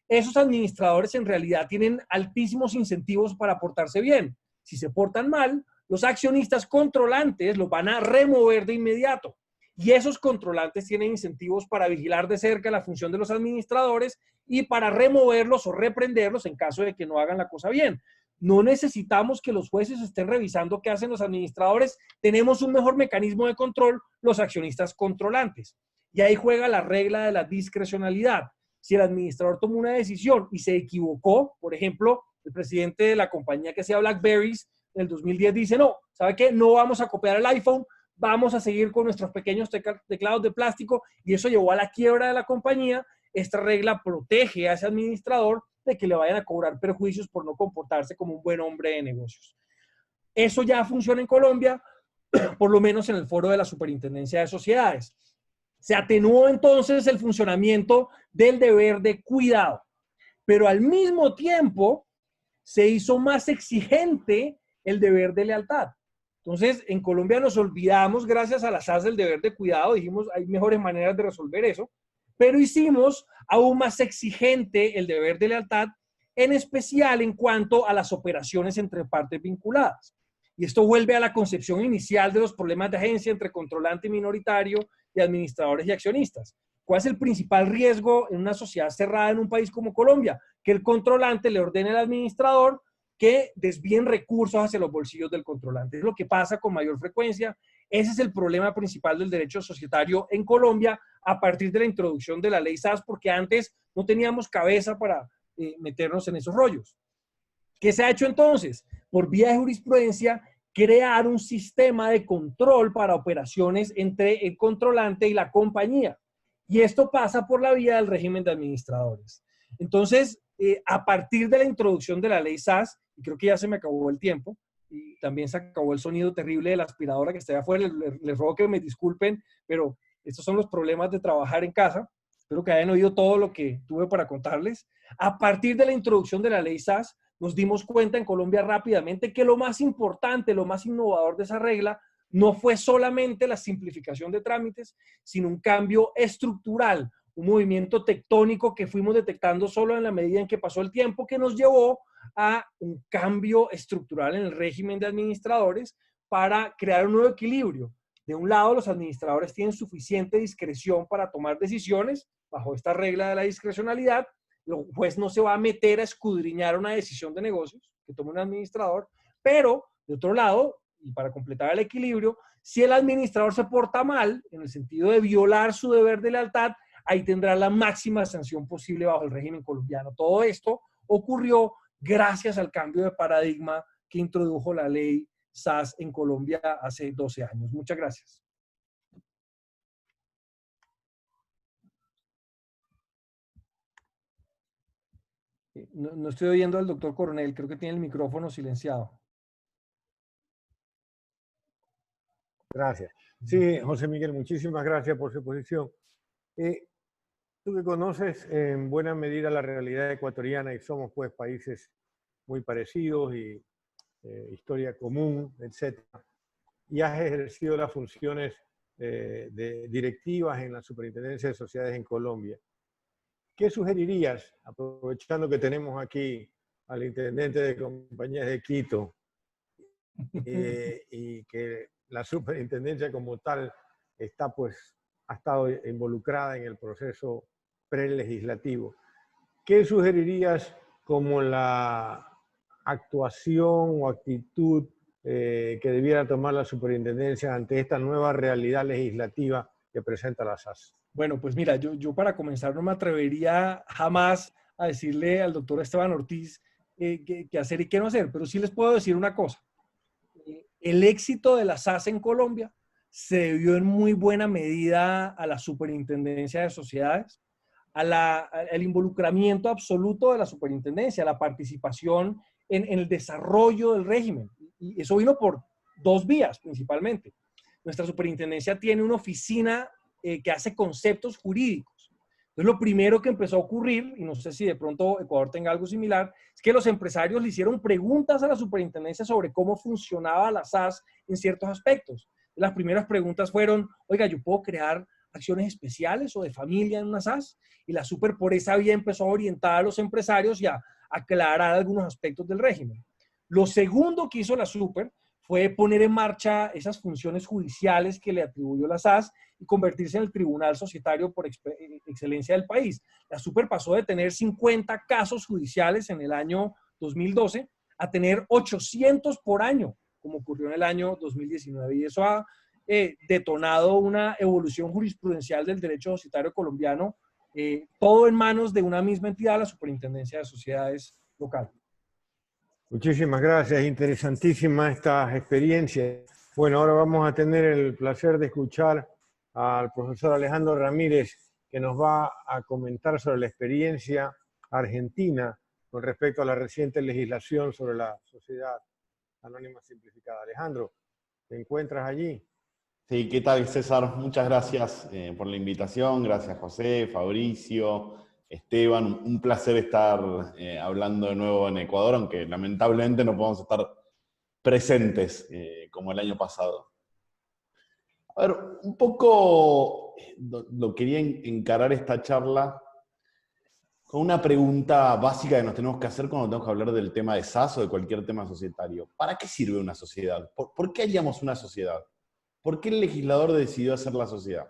Esos administradores en realidad tienen altísimos incentivos para portarse bien. Si se portan mal, los accionistas controlantes los van a remover de inmediato. Y esos controlantes tienen incentivos para vigilar de cerca la función de los administradores y para removerlos o reprenderlos en caso de que no hagan la cosa bien. No necesitamos que los jueces estén revisando qué hacen los administradores. Tenemos un mejor mecanismo de control, los accionistas controlantes. Y ahí juega la regla de la discrecionalidad. Si el administrador tomó una decisión y se equivocó, por ejemplo, el presidente de la compañía que hacía BlackBerrys en el 2010 dice, no, ¿sabe qué? No vamos a copiar el iPhone, vamos a seguir con nuestros pequeños teclados de plástico, y eso llevó a la quiebra de la compañía. Esta regla protege a ese administrador de que le vayan a cobrar perjuicios por no comportarse como un buen hombre de negocios. Eso ya funciona en Colombia, por lo menos en el foro de la Superintendencia de Sociedades. Se atenuó entonces el funcionamiento del deber de cuidado, pero al mismo tiempo se hizo más exigente el deber de lealtad. Entonces, en Colombia nos olvidamos, gracias a la SAS, del deber de cuidado. Dijimos, hay mejores maneras de resolver eso, pero hicimos aún más exigente el deber de lealtad, en especial en cuanto a las operaciones entre partes vinculadas. Y esto vuelve a la concepción inicial de los problemas de agencia entre controlante y minoritario y administradores y accionistas. ¿Cuál es el principal riesgo en una sociedad cerrada en un país como Colombia? Que el controlante le ordene al administrador que desvíen recursos hacia los bolsillos del controlante. Es lo que pasa con mayor frecuencia. Ese es el problema principal del derecho societario en Colombia a partir de la introducción de la ley SAS, porque antes no teníamos cabeza para meternos en esos rollos. ¿Qué se ha hecho entonces? Por vía de jurisprudencia, crear un sistema de control para operaciones entre el controlante y la compañía. Y esto pasa por la vía del régimen de administradores. Entonces, a partir de la introducción de la ley SAS, y creo que ya se me acabó el tiempo, y también se acabó el sonido terrible de la aspiradora que está allá afuera, les ruego que me disculpen, pero estos son los problemas de trabajar en casa. Espero que hayan oído todo lo que tuve para contarles. A partir de la introducción de la ley SAS, nos dimos cuenta en Colombia rápidamente que lo más importante, lo más innovador de esa regla no fue solamente la simplificación de trámites, sino un cambio estructural, un movimiento tectónico que fuimos detectando solo en la medida en que pasó el tiempo, que nos llevó a un cambio estructural en el régimen de administradores para crear un nuevo equilibrio. De un lado, los administradores tienen suficiente discreción para tomar decisiones bajo esta regla de la discrecionalidad. El juez no se va a meter a escudriñar una decisión de negocios que tome un administrador, pero de otro lado, y para completar el equilibrio, si el administrador se porta mal, en el sentido de violar su deber de lealtad, ahí tendrá la máxima sanción posible bajo el régimen colombiano. Todo esto ocurrió gracias al cambio de paradigma que introdujo la ley SAS en Colombia hace 12 años. Muchas gracias. No estoy oyendo al doctor Coronel, creo que tiene el micrófono silenciado. Gracias. Sí, José Miguel, muchísimas gracias por su exposición. Tú que conoces en buena medida la realidad ecuatoriana y somos pues países muy parecidos y historia común, etcétera, y has ejercido las funciones de directivas en la Superintendencia de Sociedades en Colombia. ¿Qué sugerirías, aprovechando que tenemos aquí al intendente de compañías de Quito y que la superintendencia como tal está, pues, ha estado involucrada en el proceso prelegislativo? ¿Qué sugerirías como la actuación o actitud que debiera tomar la superintendencia ante esta nueva realidad legislativa que presenta la SAS? Bueno, pues mira, yo para comenzar no me atrevería jamás a decirle al doctor Esteban Ortiz qué hacer y qué no hacer, pero sí les puedo decir una cosa. El éxito de la SAS en Colombia se debió en muy buena medida a la Superintendencia de Sociedades, al involucramiento absoluto de la superintendencia, a la participación en el desarrollo del régimen. Y eso vino por dos vías principalmente. Nuestra superintendencia tiene una oficina que hace conceptos jurídicos. Entonces, lo primero que empezó a ocurrir, y no sé si de pronto Ecuador tenga algo similar, es que los empresarios le hicieron preguntas a la superintendencia sobre cómo funcionaba la SAS en ciertos aspectos. Las primeras preguntas fueron, oiga, ¿yo puedo crear acciones especiales o de familia en una SAS? Y la Super por esa vía empezó a orientar a los empresarios y a aclarar algunos aspectos del régimen. Lo segundo que hizo la Super fue poner en marcha esas funciones judiciales que le atribuyó la SAS y convertirse en el tribunal societario por excelencia del país. La Super pasó de tener 50 casos judiciales en el año 2012 a tener 800 por año, como ocurrió en el año 2019. Y eso ha detonado una evolución jurisprudencial del derecho societario colombiano, todo en manos de una misma entidad, la Superintendencia de Sociedades Local. Muchísimas gracias, interesantísima esta experiencia. Bueno, ahora vamos a tener el placer de escuchar al profesor Alejandro Ramírez, que nos va a comentar sobre la experiencia argentina con respecto a la reciente legislación sobre la sociedad anónima simplificada. Alejandro, ¿te encuentras allí? Sí, ¿qué tal, César? Muchas gracias por la invitación. Gracias, José, Fabricio, Esteban. Un placer estar hablando de nuevo en Ecuador, aunque lamentablemente no podemos estar presentes como el año pasado. A ver, un poco lo quería encarar esta charla con una pregunta básica que nos tenemos que hacer cuando tenemos que hablar del tema de SAS o de cualquier tema societario. ¿Para qué sirve una sociedad? ¿Por qué haríamos una sociedad? ¿Por qué el legislador decidió hacer la sociedad?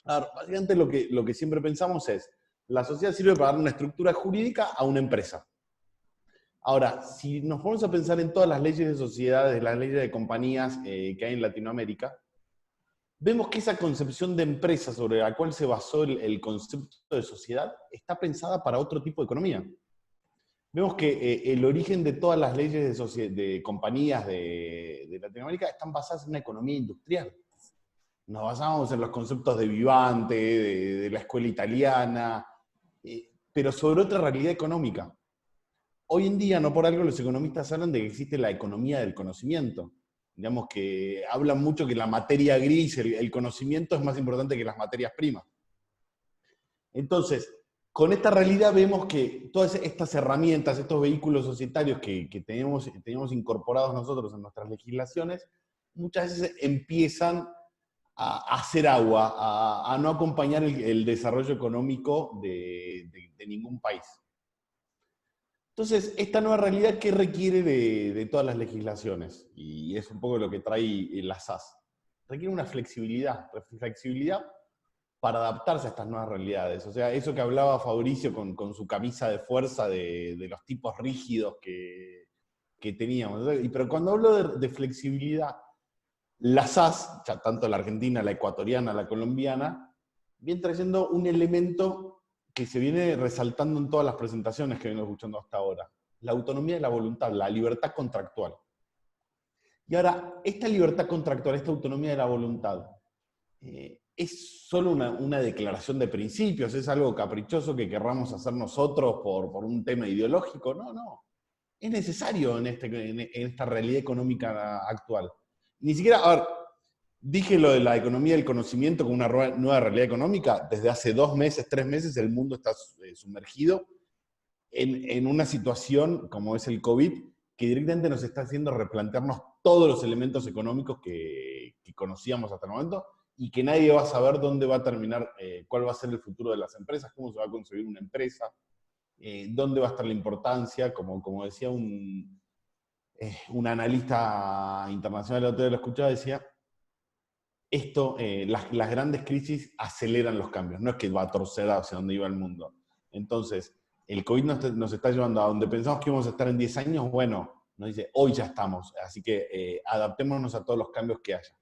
A ver, básicamente lo que siempre pensamos es, la sociedad sirve para dar una estructura jurídica a una empresa. Ahora, si nos vamos a pensar en todas las leyes de sociedades, las leyes de compañías que hay en Latinoamérica, vemos que esa concepción de empresa sobre la cual se basó el concepto de sociedad está pensada para otro tipo de economía. Vemos que el origen de todas las leyes de compañías de Latinoamérica están basadas en una economía industrial. Nos basamos en los conceptos de Vivante, de la escuela italiana, pero sobre otra realidad económica. Hoy en día, no por algo, los economistas hablan de que existe la economía del conocimiento. Digamos que hablan mucho que la materia gris, el conocimiento es más importante que las materias primas. Entonces, con esta realidad vemos que todas estas herramientas, estos vehículos societarios que teníamos incorporados nosotros en nuestras legislaciones, muchas veces empiezan a hacer agua, a no acompañar el desarrollo económico de ningún país. Entonces, esta nueva realidad, ¿qué requiere de todas las legislaciones? Y es un poco lo que trae la SAS. Requiere una flexibilidad para adaptarse a estas nuevas realidades. O sea, eso que hablaba Fabricio con su camisa de fuerza de los tipos rígidos que teníamos. Pero cuando hablo de flexibilidad, la SAS, ya tanto la argentina, la ecuatoriana, la colombiana, viene trayendo un elemento que se viene resaltando en todas las presentaciones que vengo escuchando hasta ahora. La autonomía de la voluntad, la libertad contractual. Y ahora, esta libertad contractual, esta autonomía de la voluntad, ¿es solo una declaración de principios? ¿Es algo caprichoso que querramos hacer nosotros por un tema ideológico? No, no. Es necesario en esta realidad económica actual. Ni siquiera, a ver, dije lo de la economía del conocimiento como una nueva realidad económica. Desde hace 2 meses, 3 meses, el mundo está sumergido en una situación como es el COVID, que directamente nos está haciendo replantearnos todos los elementos económicos que conocíamos hasta el momento, y que nadie va a saber dónde va a terminar, cuál va a ser el futuro de las empresas, cómo se va a concebir una empresa, dónde va a estar la importancia, como decía un analista internacional, el otro día lo escuchaba, decía, las grandes crisis aceleran los cambios, no es que va a torcer hacia donde iba el mundo. Entonces, el COVID nos está llevando a donde pensamos que íbamos a estar en 10 años, bueno, nos dice, hoy ya estamos, así que adaptémonos a todos los cambios que haya.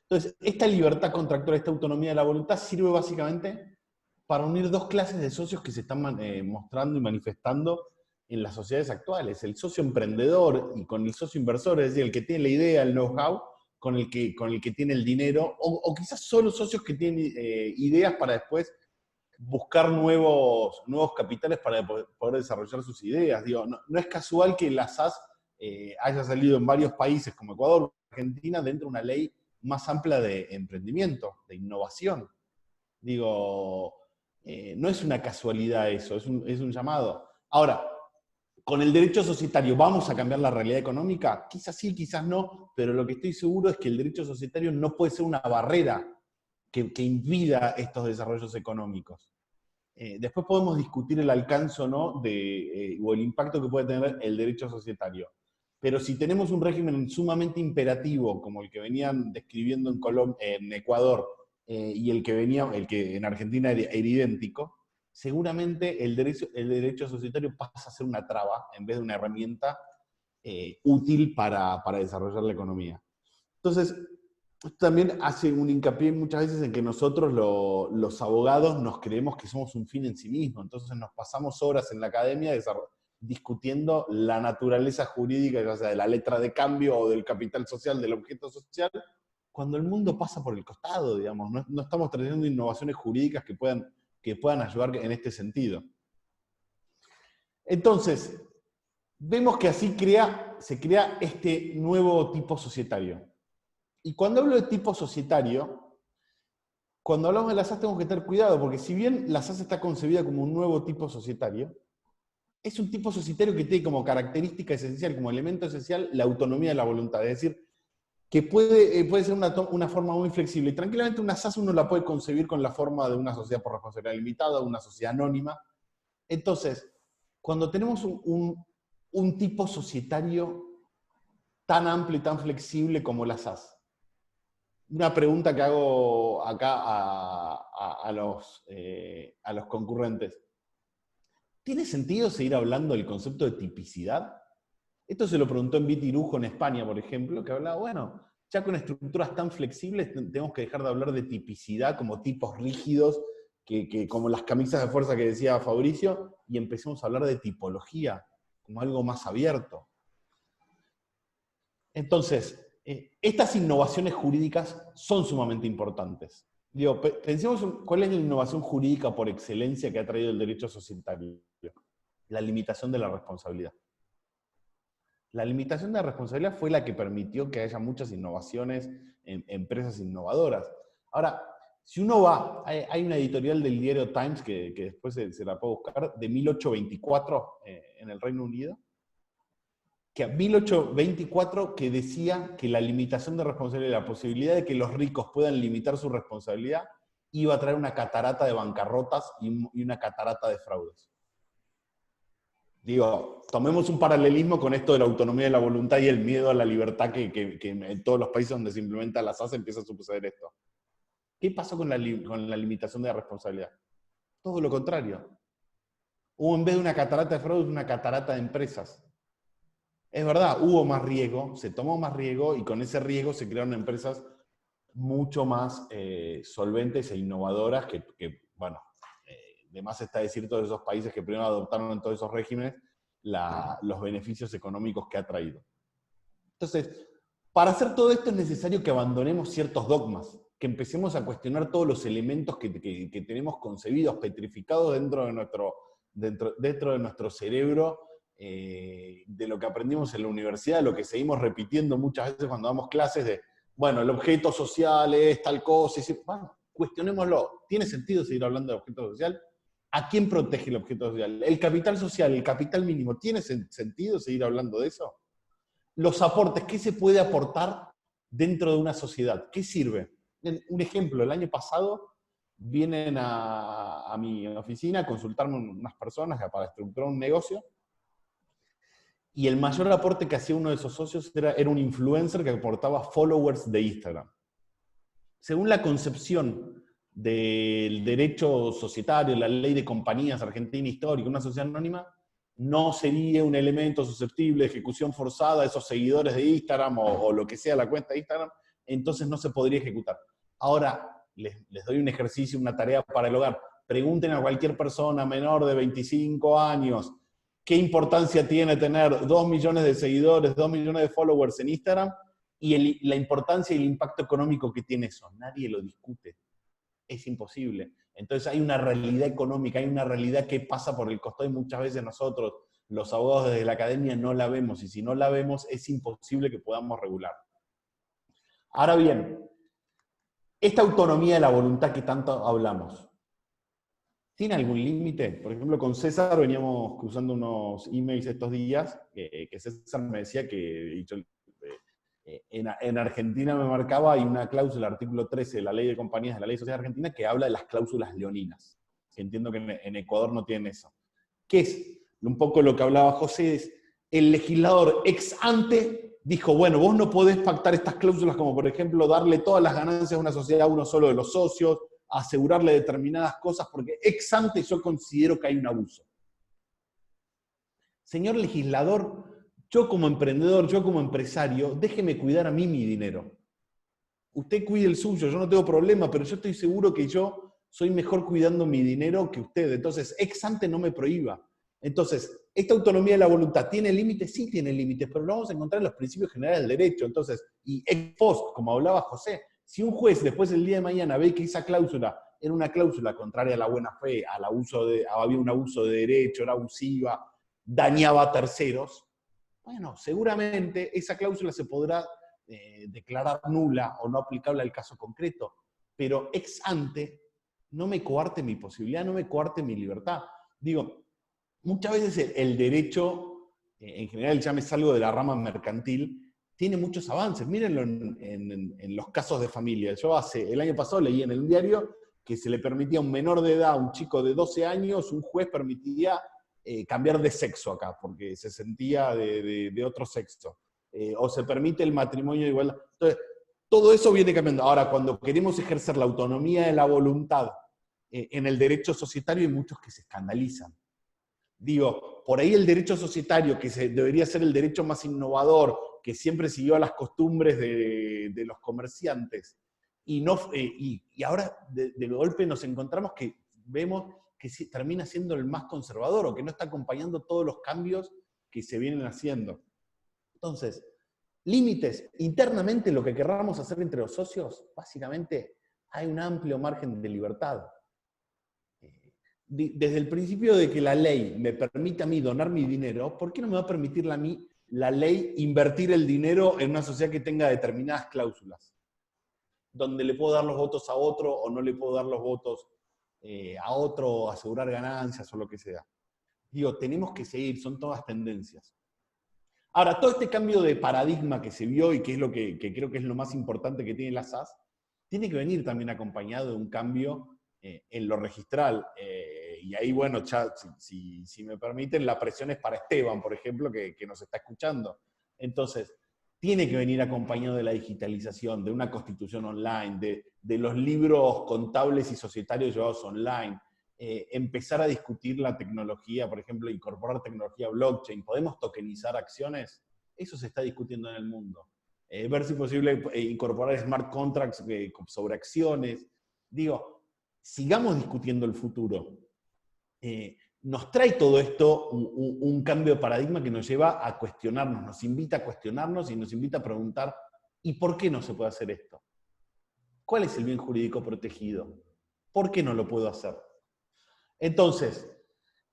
Entonces, esta libertad contractual, esta autonomía de la voluntad sirve básicamente para unir dos clases de socios que se están mostrando y manifestando en las sociedades actuales. El socio emprendedor y con el socio inversor, es decir, el que tiene la idea, el know-how, con el que tiene el dinero, o quizás solo socios que tienen ideas para después buscar nuevos capitales para poder desarrollar sus ideas. Digo, no es casual que la SAS haya salido en varios países como Ecuador, Argentina, dentro de una ley más amplia de emprendimiento, de innovación. Digo, no es una casualidad eso, es un llamado. Ahora, con el derecho societario, ¿vamos a cambiar la realidad económica? Quizás sí, quizás no, pero lo que estoy seguro es que el derecho societario no puede ser una barrera que impida estos desarrollos económicos. Después podemos discutir el alcance o no o el impacto que puede tener el derecho societario. Pero si tenemos un régimen sumamente imperativo, como el que venían describiendo en Ecuador, y el que en Argentina era idéntico, seguramente el derecho societario pasa a ser una traba en vez de una herramienta útil para desarrollar la economía. Entonces, también hace un hincapié muchas veces en que nosotros los abogados nos creemos que somos un fin en sí mismo, entonces nos pasamos horas en la academia discutiendo la naturaleza jurídica, ya sea de la letra de cambio o del capital social, del objeto social, cuando el mundo pasa por el costado, digamos. No estamos trayendo innovaciones jurídicas que puedan ayudar en este sentido. Entonces, vemos que así se crea este nuevo tipo societario. Y cuando hablo de tipo societario, cuando hablamos de la SAS tenemos que tener cuidado, porque si bien la SAS está concebida como un nuevo tipo societario, es un tipo societario que tiene como característica esencial, como elemento esencial, la autonomía de la voluntad. Es decir, que puede ser una forma muy flexible. Y tranquilamente una SAS uno la puede concebir con la forma de una sociedad por responsabilidad limitada, una sociedad anónima. Entonces, cuando tenemos un tipo societario tan amplio y tan flexible como la SAS, una pregunta que hago acá a los concurrentes. ¿Tiene sentido seguir hablando del concepto de tipicidad? Esto se lo preguntó en Vitirujo en España, por ejemplo, que hablaba, bueno, ya con estructuras tan flexibles tenemos que dejar de hablar de tipicidad como tipos rígidos, como las camisas de fuerza que decía Fabricio, y empecemos a hablar de tipología, como algo más abierto. Entonces, estas innovaciones jurídicas son sumamente importantes. Digo, pensemos cuál es la innovación jurídica por excelencia que ha traído el derecho societario. La limitación de la responsabilidad. La limitación de la responsabilidad fue la que permitió que haya muchas innovaciones en empresas innovadoras. Ahora, si uno va, hay una editorial del diario Times, que después se la puede buscar, de 1824 en el Reino Unido, que a 1824 que decía que la limitación de responsabilidad, la posibilidad de que los ricos puedan limitar su responsabilidad, iba a traer una catarata de bancarrotas y una catarata de fraudes. Digo, tomemos un paralelismo con esto de la autonomía de la voluntad y el miedo a la libertad que en todos los países donde se implementa la SAS empieza a suceder esto. ¿Qué pasó con la limitación de la responsabilidad? Todo lo contrario. Hubo en vez de una catarata de fraudes, una catarata de empresas. Es verdad, hubo más riesgo, se tomó más riesgo y con ese riesgo se crearon empresas mucho más solventes e innovadoras que bueno, de más está decir todos esos países que primero adoptaron en todos esos regímenes los beneficios económicos que ha traído. Entonces, para hacer todo esto es necesario que abandonemos ciertos dogmas, que empecemos a cuestionar todos los elementos que tenemos concebidos, petrificados dentro de nuestro cerebro, de lo que aprendimos en la universidad, lo que seguimos repitiendo muchas veces cuando damos clases de, bueno, el objeto social es tal cosa, y bueno, cuestionémoslo. ¿Tiene sentido seguir hablando de objeto social? ¿A quién protege el objeto social? ¿El capital social, el capital mínimo, tiene sentido seguir hablando de eso? Los aportes, ¿qué se puede aportar dentro de una sociedad? ¿Qué sirve? Un ejemplo, el año pasado vienen a mi oficina a consultarme unas personas para estructurar un negocio, y el mayor aporte que hacía uno de esos socios era un influencer que aportaba followers de Instagram. Según la concepción del derecho societario, la ley de compañías argentina histórica, una sociedad anónima, no sería un elemento susceptible de ejecución forzada a esos seguidores de Instagram o lo que sea la cuenta de Instagram, entonces no se podría ejecutar. Ahora, les doy un ejercicio, una tarea para el hogar. Pregunten a cualquier persona menor de 25 años qué importancia tiene tener 2 millones de seguidores, 2 millones de followers en Instagram y la importancia y el impacto económico que tiene eso. Nadie lo discute. Es imposible. Entonces hay una realidad económica, hay una realidad que pasa por el costado y muchas veces nosotros, los abogados desde la academia, no la vemos. Y si no la vemos, es imposible que podamos regular. Ahora bien, esta autonomía de la voluntad que tanto hablamos, ¿tiene algún límite? Por ejemplo, con César veníamos cruzando unos emails estos días, que César me decía que en Argentina me marcaba, hay una cláusula, artículo 13 de la Ley de Compañías de la Ley de Sociedad Argentina, que habla de las cláusulas leoninas. Que entiendo que en Ecuador no tienen eso. ¿Qué es? Un poco lo que hablaba José, es el legislador ex ante dijo, bueno, vos no podés pactar estas cláusulas como, por ejemplo, darle todas las ganancias a una sociedad a uno solo de los socios, asegurarle determinadas cosas, porque ex ante yo considero que hay un abuso. Señor legislador, yo como emprendedor, yo como empresario, déjeme cuidar a mí mi dinero. Usted cuide el suyo, yo no tengo problema, pero yo estoy seguro que yo soy mejor cuidando mi dinero que usted. Entonces, ex ante no me prohíba. Entonces, ¿esta autonomía de la voluntad tiene límites? Sí tiene límites, pero lo vamos a encontrar en los principios generales del derecho. Entonces, y ex post, como hablaba José, si un juez después del día de mañana ve que esa cláusula era una cláusula contraria a la buena fe, había un abuso de derecho, era abusiva, dañaba a terceros, bueno, seguramente esa cláusula se podrá declarar nula o no aplicable al caso concreto, pero ex ante no me coarte mi posibilidad, no me coarte mi libertad. Digo, muchas veces el derecho, en general ya me salgo de la rama mercantil, tiene muchos avances. Mírenlo en los casos de familia. Yo el año pasado leí en el diario que se le permitía a un menor de edad, a un chico de 12 años, un juez permitía cambiar de sexo acá, porque se sentía de otro sexo. O se permite el matrimonio de igualdad. Entonces, todo eso viene cambiando. Ahora, cuando queremos ejercer la autonomía de la voluntad en el derecho societario, hay muchos que se escandalizan. Digo, por ahí el derecho societario, que debería ser el derecho más innovador, que siempre siguió a las costumbres de los comerciantes, y ahora de golpe nos encontramos que vemos que termina siendo el más conservador o que no está acompañando todos los cambios que se vienen haciendo. Entonces, límites, internamente lo que querramos hacer entre los socios, básicamente hay un amplio margen de libertad. Desde el principio de que la ley me permite a mí donar mi dinero, ¿por qué no me va a permitir a mí la ley invertir el dinero en una sociedad que tenga determinadas cláusulas? Donde le puedo dar los votos a otro o no le puedo dar los votos a otro, asegurar ganancias o lo que sea. Digo, tenemos que seguir, son todas tendencias. Ahora, todo este cambio de paradigma que se vio y que es lo que creo que es lo más importante que tiene la SAS, tiene que venir también acompañado de un cambio en lo registral. Y ahí, bueno, ya, si me permiten, la presión es para Esteban, por ejemplo, que nos está escuchando. Entonces, tiene que venir acompañado de la digitalización, de una constitución online, de los libros contables y societarios llevados online, empezar a discutir la tecnología, por ejemplo, incorporar tecnología blockchain. ¿Podemos tokenizar acciones? Eso se está discutiendo en el mundo. Ver si es posible incorporar smart contracts sobre acciones. Digo, sigamos discutiendo el futuro. Nos trae todo esto un cambio de paradigma que nos lleva a cuestionarnos, nos invita a cuestionarnos y nos invita a preguntar, ¿y por qué no se puede hacer esto? ¿Cuál es el bien jurídico protegido? ¿Por qué no lo puedo hacer? Entonces,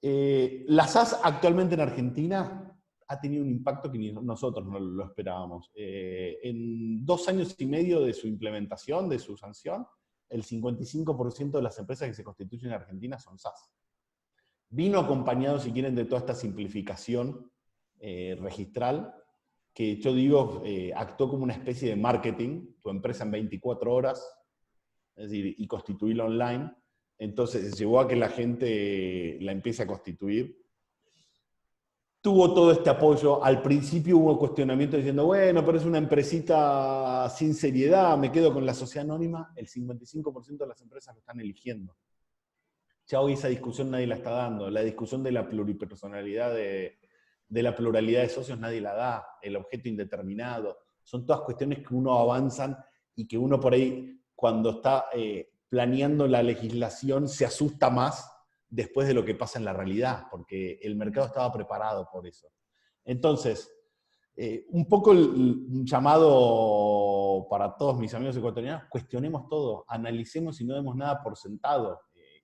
la SAS actualmente en Argentina ha tenido un impacto que ni nosotros no lo esperábamos. En 2 años y medio de su implementación, de su sanción, el 55% de las empresas que se constituyen en Argentina son SAS. Vino acompañado, si quieren, de toda esta simplificación registral, que yo digo, actuó como una especie de marketing, tu empresa en 24 horas, es decir, y constituirla online. Entonces llevó a que la gente la empiece a constituir. Tuvo todo este apoyo. Al principio hubo cuestionamiento diciendo, bueno, pero es una empresita sin seriedad, me quedo con la sociedad anónima. El 55% de las empresas lo están eligiendo. Ya hoy esa discusión nadie la está dando. La discusión de la pluripersonalidad, de la pluralidad de socios, nadie la da. El objeto indeterminado. Son todas cuestiones que uno avanzan y que uno por ahí, cuando está planeando la legislación, se asusta más después de lo que pasa en la realidad, porque el mercado estaba preparado por eso. Entonces, un poco un llamado para todos mis amigos ecuatorianos: cuestionemos todo, analicemos y no demos nada por sentado.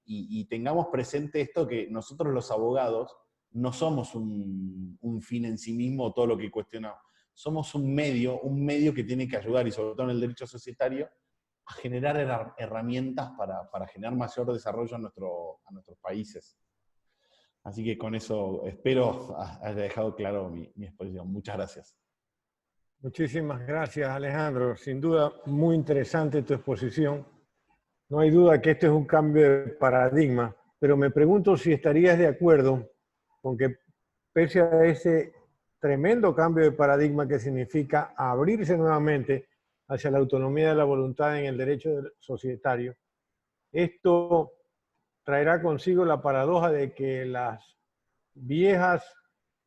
Y tengamos presente esto, que nosotros los abogados no somos un fin en sí mismo, todo lo que cuestionamos. Somos un medio que tiene que ayudar, y sobre todo en el derecho societario, a generar herramientas para generar mayor desarrollo a nuestros países. Así que con eso espero haya dejado claro mi exposición. Muchas gracias. Muchísimas gracias, Alejandro. Sin duda, muy interesante tu exposición. No hay duda que este es un cambio de paradigma, pero me pregunto si estarías de acuerdo con que, pese a ese tremendo cambio de paradigma que significa abrirse nuevamente hacia la autonomía de la voluntad en el derecho societario, esto traerá consigo la paradoja de que las viejas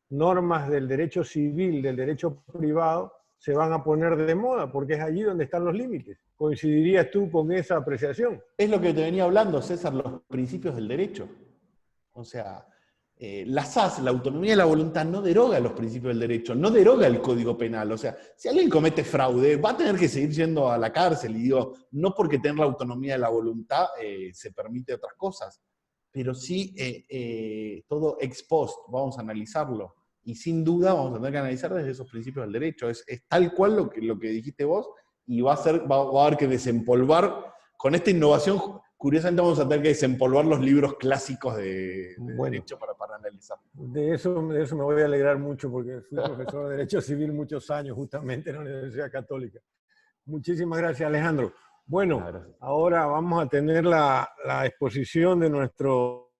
normas del derecho civil, del derecho privado, se van a poner de moda, porque es allí donde están los límites. ¿Coincidirías tú con esa apreciación? Es lo que te venía hablando, César, los principios del derecho. O sea, la SAS, la autonomía de la voluntad, no deroga los principios del derecho, no deroga el Código Penal. O sea, si alguien comete fraude, va a tener que seguir yendo a la cárcel. Y digo, no porque tener la autonomía de la voluntad se permite otras cosas, pero sí todo ex post, vamos a analizarlo. Y sin duda vamos a tener que analizar desde esos principios del derecho. Es tal cual lo que dijiste vos, y va a haber que desempolvar, con esta innovación, curiosamente vamos a tener que desempolvar los libros clásicos de derecho para analizar. De eso me voy a alegrar mucho, porque fui profesor de Derecho Civil muchos años, justamente en la Universidad Católica. Muchísimas gracias, Alejandro. Bueno, gracias. Ahora vamos a tener la exposición de nuestro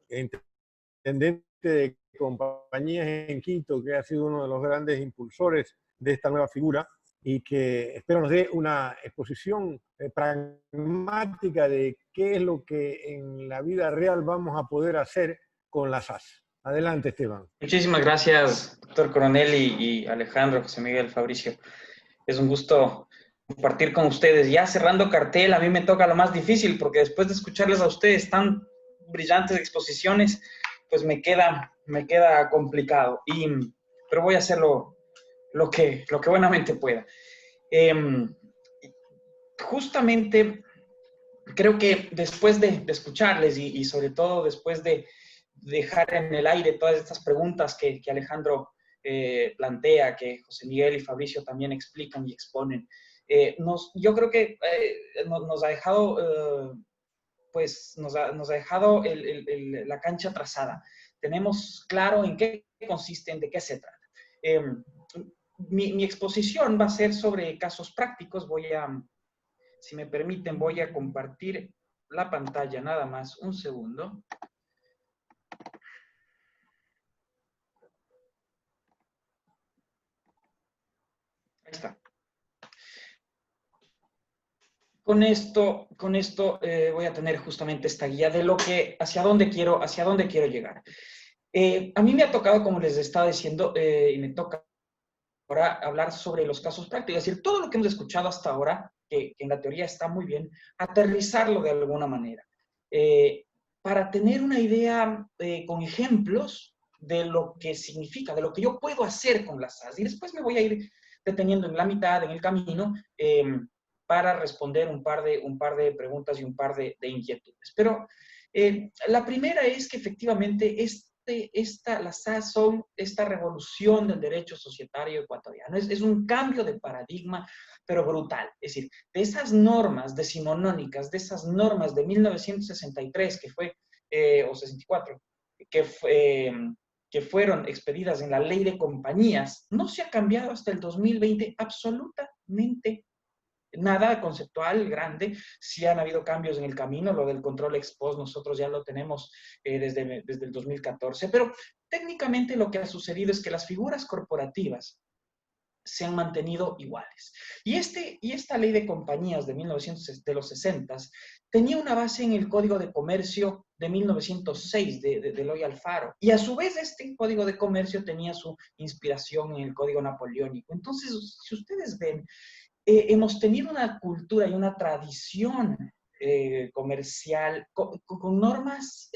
intendente de compañías en Quito, que ha sido uno de los grandes impulsores de esta nueva figura, y que espero nos dé una exposición pragmática de qué es lo que en la vida real vamos a poder hacer con la SAS. Adelante, Esteban. Muchísimas gracias, doctor Coronel y Alejandro, José Miguel, Fabricio. Es un gusto compartir con ustedes. Ya cerrando cartel, a mí me toca lo más difícil, porque después de escucharles a ustedes tan brillantes exposiciones, pues me queda complicado. Pero voy a hacerlo lo que buenamente pueda. Justamente creo que después de escucharles y sobre todo después de dejar en el aire todas estas preguntas que Alejandro plantea, que José Miguel y Fabricio también explican y exponen, yo creo que nos ha dejado, nos ha dejado la cancha trazada. Tenemos claro en qué consisten, de qué se trata. Mi exposición va a ser sobre casos prácticos. Si me permiten, voy a compartir la pantalla nada más. Un segundo. Ahí está. Con esto voy a tener justamente esta guía de hacia dónde quiero llegar. A mí me ha tocado, como les estaba diciendo, y me toca ahora hablar sobre los casos prácticos. Es decir, todo lo que hemos escuchado hasta ahora, que en la teoría está muy bien, aterrizarlo de alguna manera. Para tener una idea con ejemplos de lo que significa, de lo que yo puedo hacer con las SAS. Y después me voy a ir deteniendo en la mitad, en el camino, para responder un par de preguntas y un par de inquietudes. Pero la primera es que efectivamente las SAS son esta revolución del derecho societario ecuatoriano. Es un cambio de paradigma, pero brutal. Es decir, de esas normas decimonónicas, de esas normas de 1963, o 64, que fueron expedidas en la ley de compañías, no se ha cambiado hasta el 2020 absolutamente nada conceptual grande. Sí han habido cambios en el camino, lo del control ex post nosotros ya lo tenemos desde el 2014, pero técnicamente lo que ha sucedido es que las figuras corporativas se han mantenido iguales. Y esta ley de compañías de los 60 tenía una base en el Código de Comercio de 1906 de Eloy Alfaro. Y a su vez este código de comercio tenía su inspiración en el código napoleónico. Entonces, si ustedes ven, hemos tenido una cultura y una tradición comercial con normas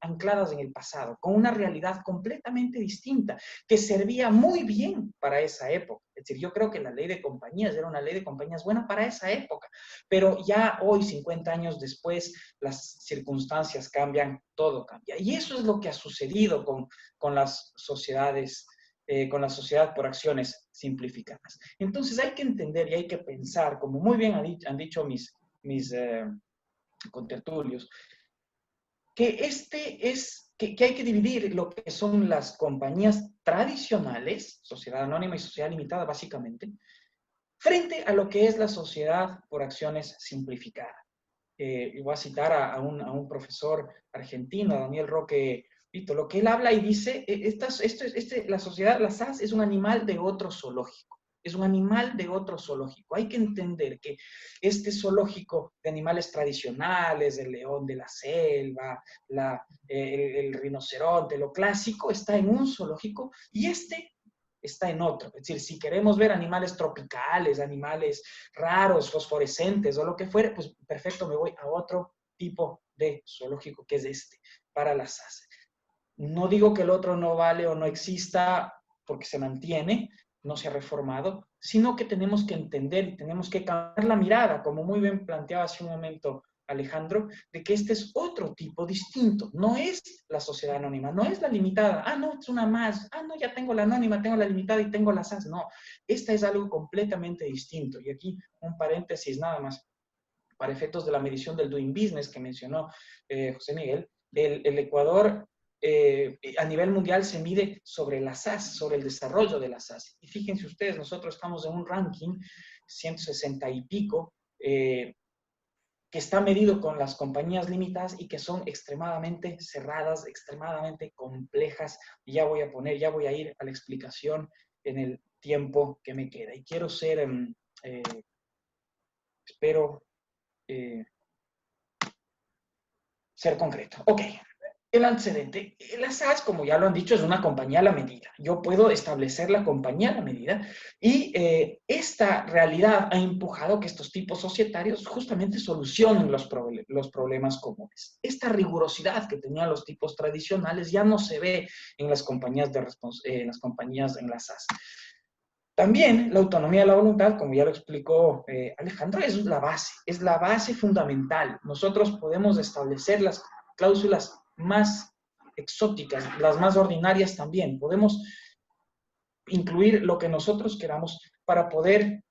ancladas en el pasado, con una realidad completamente distinta, que servía muy bien para esa época. Es decir, yo creo que la ley de compañías era una ley de compañías buena para esa época, pero ya hoy, 50 años después, las circunstancias cambian, todo cambia. Y eso es lo que ha sucedido con las sociedades, con la sociedad por acciones simplificadas. Entonces hay que entender y hay que pensar, como muy bien han dicho mis contertulios, que que hay que dividir lo que son las compañías tradicionales, sociedad anónima y sociedad limitada básicamente, frente a lo que es la sociedad por acciones simplificada. Y voy a citar a un profesor argentino, Daniel Roque Vito, lo que él habla y dice, la sociedad, la SAS, es un animal de otro zoológico. Es un animal de otro zoológico. Hay que entender que este zoológico de animales tradicionales, el león de la selva, el rinoceronte, lo clásico, está en un zoológico y este está en otro. Es decir, si queremos ver animales tropicales, animales raros, fosforescentes o lo que fuere, pues perfecto, me voy a otro tipo de zoológico que es este, para las SAS. No digo que el otro no vale o no exista porque se mantiene, no se ha reformado, sino que tenemos que entender y tenemos que cambiar la mirada, como muy bien planteaba hace un momento Alejandro, de que este es otro tipo distinto. No es la sociedad anónima, no es la limitada. Ah, no, es una más. Ah, no, ya tengo la anónima, tengo la limitada y tengo la SAS. No, esta es algo completamente distinto. Y aquí un paréntesis nada más. Para efectos de la medición del Doing Business que mencionó José Miguel, el Ecuador a nivel mundial se mide sobre la SAS, sobre el desarrollo de la SAS. Y fíjense ustedes, nosotros estamos en un ranking 160 y pico, que está medido con las compañías limitadas y que son extremadamente cerradas, extremadamente complejas. Y ya voy a ir a la explicación en el tiempo que me queda. Y quiero ser, espero ser concreto. Ok. El antecedente. La SAS, como ya lo han dicho, es una compañía a la medida. Yo puedo establecer la compañía a la medida y esta realidad ha empujado que estos tipos societarios justamente solucionen los problemas comunes. Esta rigurosidad que tenían los tipos tradicionales ya no se ve en las compañías, en la SAS. También la autonomía de la voluntad, como ya lo explicó Alejandro, es la base fundamental. Nosotros podemos establecer las cláusulas más exóticas, las más ordinarias también. Podemos incluir lo que nosotros queramos para poder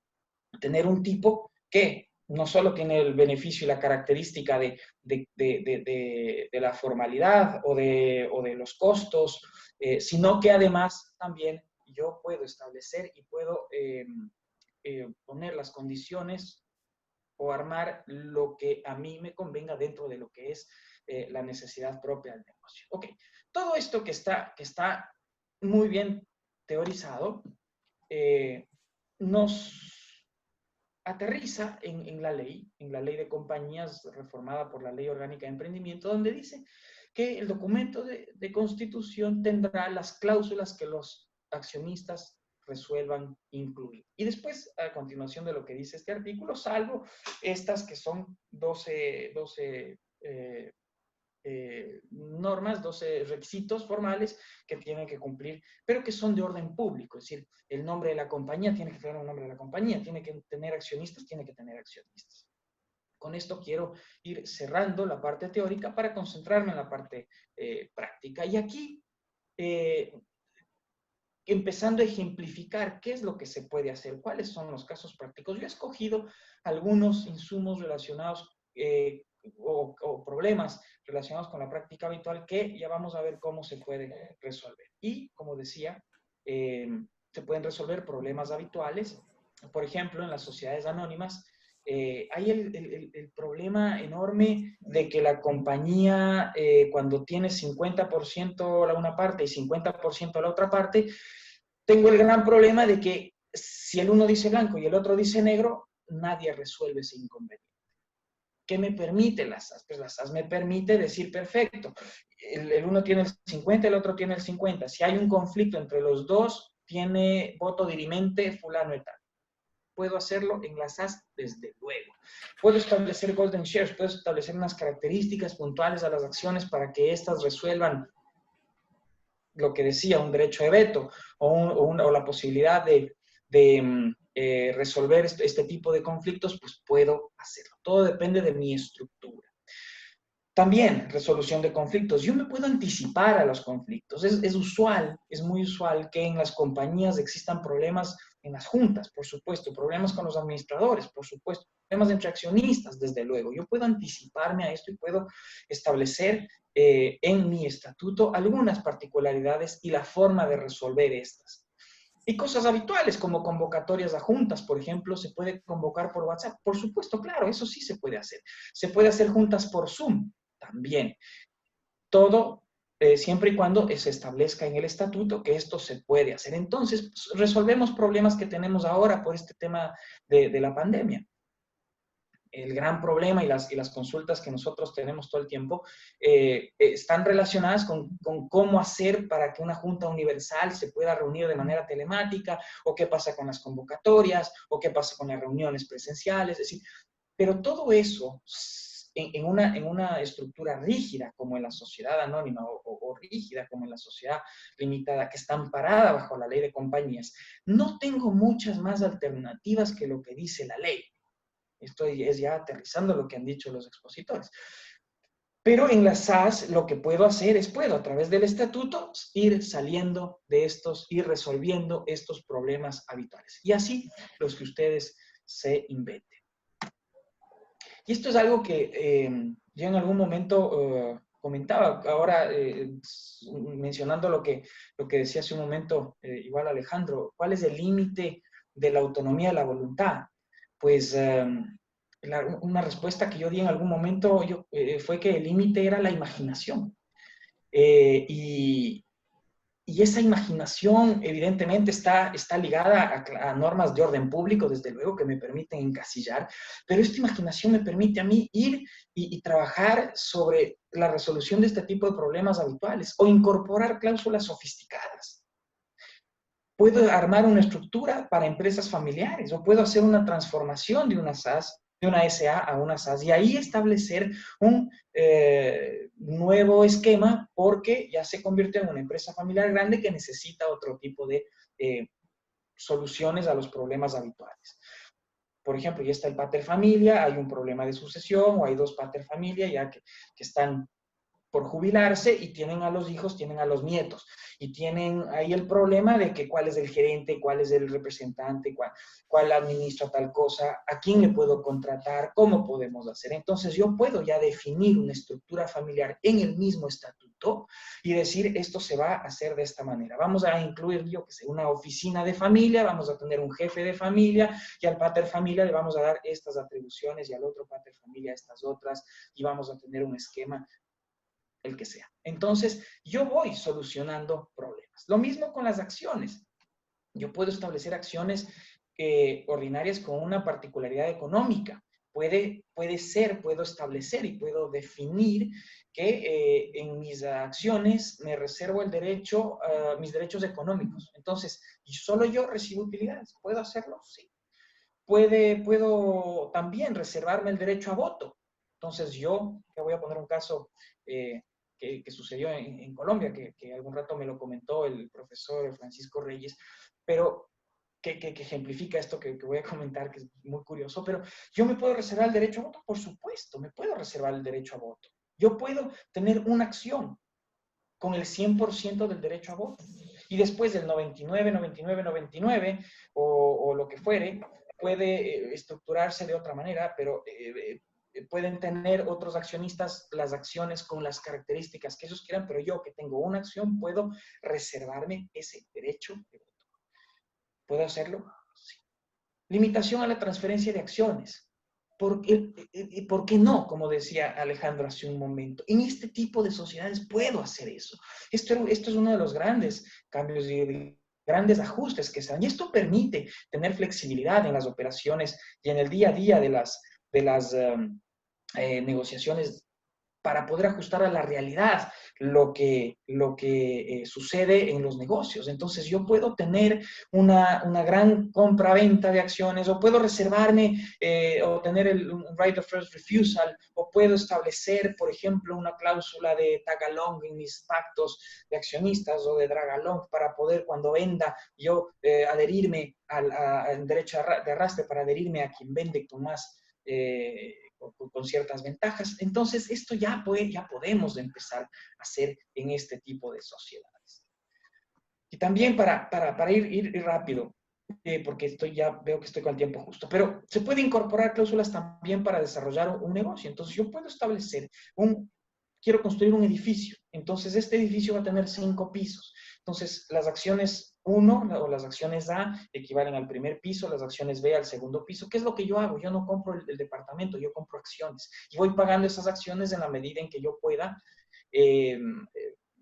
tener un tipo que no solo tiene el beneficio y la característica de la formalidad o de los costos, sino que además también yo puedo establecer y puedo poner las condiciones o armar lo que a mí me convenga dentro de lo que es la necesidad propia del negocio. Ok, todo esto que está muy bien teorizado nos aterriza en la ley de compañías reformada por la Ley Orgánica de Emprendimiento, donde dice que el documento de constitución tendrá las cláusulas que los accionistas resuelvan incluir. Y después, a continuación de lo que dice este artículo, salvo estas que son 12 normas, 12 requisitos formales que tienen que cumplir, pero que son de orden público, es decir, el nombre de la compañía tiene que tener un nombre de la compañía, tiene que tener accionistas, tiene que tener accionistas. Con esto quiero ir cerrando la parte teórica para concentrarme en la parte práctica. Y aquí, empezando a ejemplificar qué es lo que se puede hacer, cuáles son los casos prácticos. Yo he escogido algunos insumos relacionados o problemas relacionados con la práctica habitual que ya vamos a ver cómo se puede resolver. Y, como decía, se pueden resolver problemas habituales. Por ejemplo, en las sociedades anónimas, hay el problema enorme de que la compañía, cuando tiene 50% la una parte y 50% la otra parte, tengo el gran problema de que si el uno dice blanco y el otro dice negro, nadie resuelve ese inconveniente. ¿Qué me permite la SAS? Pues la SAS me permite decir, perfecto, el uno tiene el 50, el otro tiene el 50. Si hay un conflicto entre los dos, tiene voto dirimente fulano y tal. Puedo hacerlo en la SAS desde luego. Puedo establecer golden shares, puedo establecer unas características puntuales a las acciones para que éstas resuelvan lo que decía, un derecho de veto o la posibilidad de resolver este tipo de conflictos, pues puedo hacerlo. Todo depende de mi estructura. También, resolución de conflictos. Yo me puedo anticipar a los conflictos. Es usual, es muy usual que en las compañías existan problemas en las juntas, por supuesto, problemas con los administradores, por supuesto, problemas entre accionistas, desde luego. Yo puedo anticiparme a esto y puedo establecer en mi estatuto algunas particularidades y la forma de resolver estas. Y cosas habituales como convocatorias a juntas, por ejemplo, se puede convocar por WhatsApp. Por supuesto, claro, eso sí se puede hacer. Se puede hacer juntas por Zoom también. Todo siempre y cuando se establezca en el estatuto que esto se puede hacer. Entonces, resolvemos problemas que tenemos ahora por este tema de la pandemia. El gran problema y las consultas que nosotros tenemos todo el tiempo están relacionadas con cómo hacer para que una junta universal se pueda reunir de manera telemática, o qué pasa con las convocatorias, o qué pasa con las reuniones presenciales, es decir, pero todo eso en una estructura rígida como en la sociedad anónima o rígida como en la sociedad limitada, que está amparada bajo la ley de compañías, no tengo muchas más alternativas que lo que dice la ley. Esto es ya aterrizando lo que han dicho los expositores. Pero en la SAS lo que puedo hacer es, a través del estatuto, ir saliendo de estos, ir resolviendo estos problemas habituales. Y así los que ustedes se inventen. Y esto es algo que yo en algún momento comentaba, ahora mencionando lo que decía hace un momento, igual Alejandro, ¿cuál es el límite de la autonomía de la voluntad? Pues una respuesta que yo di en algún momento fue que el límite era la imaginación. Y esa imaginación evidentemente está ligada a normas de orden público, desde luego, que me permiten encasillar, pero esta imaginación me permite a mí ir y trabajar sobre la resolución de este tipo de problemas habituales o incorporar cláusulas sofisticadas. Puedo armar una estructura para empresas familiares o puedo hacer una transformación de una SAS, de una SA a una SAS, y ahí establecer un nuevo esquema porque ya se convirtió en una empresa familiar grande que necesita otro tipo de soluciones a los problemas habituales. Por ejemplo, ya está el pater familia, hay un problema de sucesión o hay dos pater familia ya que están por jubilarse y tienen a los hijos, tienen a los nietos. Y tienen ahí el problema de que cuál es el gerente, cuál es el representante, cuál administra tal cosa, a quién le puedo contratar, cómo podemos hacer. Entonces yo puedo ya definir una estructura familiar en el mismo estatuto y decir esto se va a hacer de esta manera. Vamos a incluir, yo que sé, una oficina de familia, vamos a tener un jefe de familia y al pater familia le vamos a dar estas atribuciones y al otro pater familia estas otras y vamos a tener un esquema el que sea. Entonces, yo voy solucionando problemas. Lo mismo con las acciones. Yo puedo establecer acciones ordinarias con una particularidad económica. Puedo establecer y puedo definir que en mis acciones me reservo el derecho, mis derechos económicos. Entonces, solo yo recibo utilidades. ¿Puedo hacerlo? Sí. Puedo también reservarme el derecho a voto. Entonces yo, te voy a poner un caso que sucedió en Colombia, que algún rato me lo comentó el profesor Francisco Reyes, pero que ejemplifica esto que voy a comentar, que es muy curioso, pero yo me puedo reservar el derecho a voto, por supuesto, me puedo reservar el derecho a voto. Yo puedo tener una acción con el 100% del derecho a voto. Y después del 99, 99, 99, o lo que fuere, puede estructurarse de otra manera, pero pueden tener otros accionistas las acciones con las características que ellos quieran, pero yo que tengo una acción puedo reservarme ese derecho de voto. ¿Puedo hacerlo? Sí. Limitación a la transferencia de acciones. ¿Por qué no? Como decía Alejandro hace un momento. En este tipo de sociedades puedo hacer eso. Esto es uno de los grandes cambios y grandes ajustes que se dan. Y esto permite tener flexibilidad en las operaciones y en el día a día de las negociaciones para poder ajustar a la realidad lo que sucede en los negocios. Entonces yo puedo tener una gran compra-venta de acciones, o puedo reservarme o tener un right of first refusal, o puedo establecer, por ejemplo, una cláusula de tag-along en mis pactos de accionistas o de drag-along para poder, cuando venda, yo adherirme al derecho de arrastre, para adherirme a quien vende con más con ciertas ventajas. Entonces, esto ya podemos empezar a hacer en este tipo de sociedades. Y también para ir rápido, porque ya veo que estoy con el tiempo justo, pero se puede incorporar cláusulas también para desarrollar un negocio. Entonces, yo puedo establecer quiero construir un edificio. Entonces, este edificio va a tener 5 pisos. Entonces, las acciones 1 o las acciones A equivalen al primer piso, las acciones B al segundo piso. ¿Qué es lo que yo hago? Yo no compro el departamento, yo compro acciones. Y voy pagando esas acciones en la medida en que yo pueda, en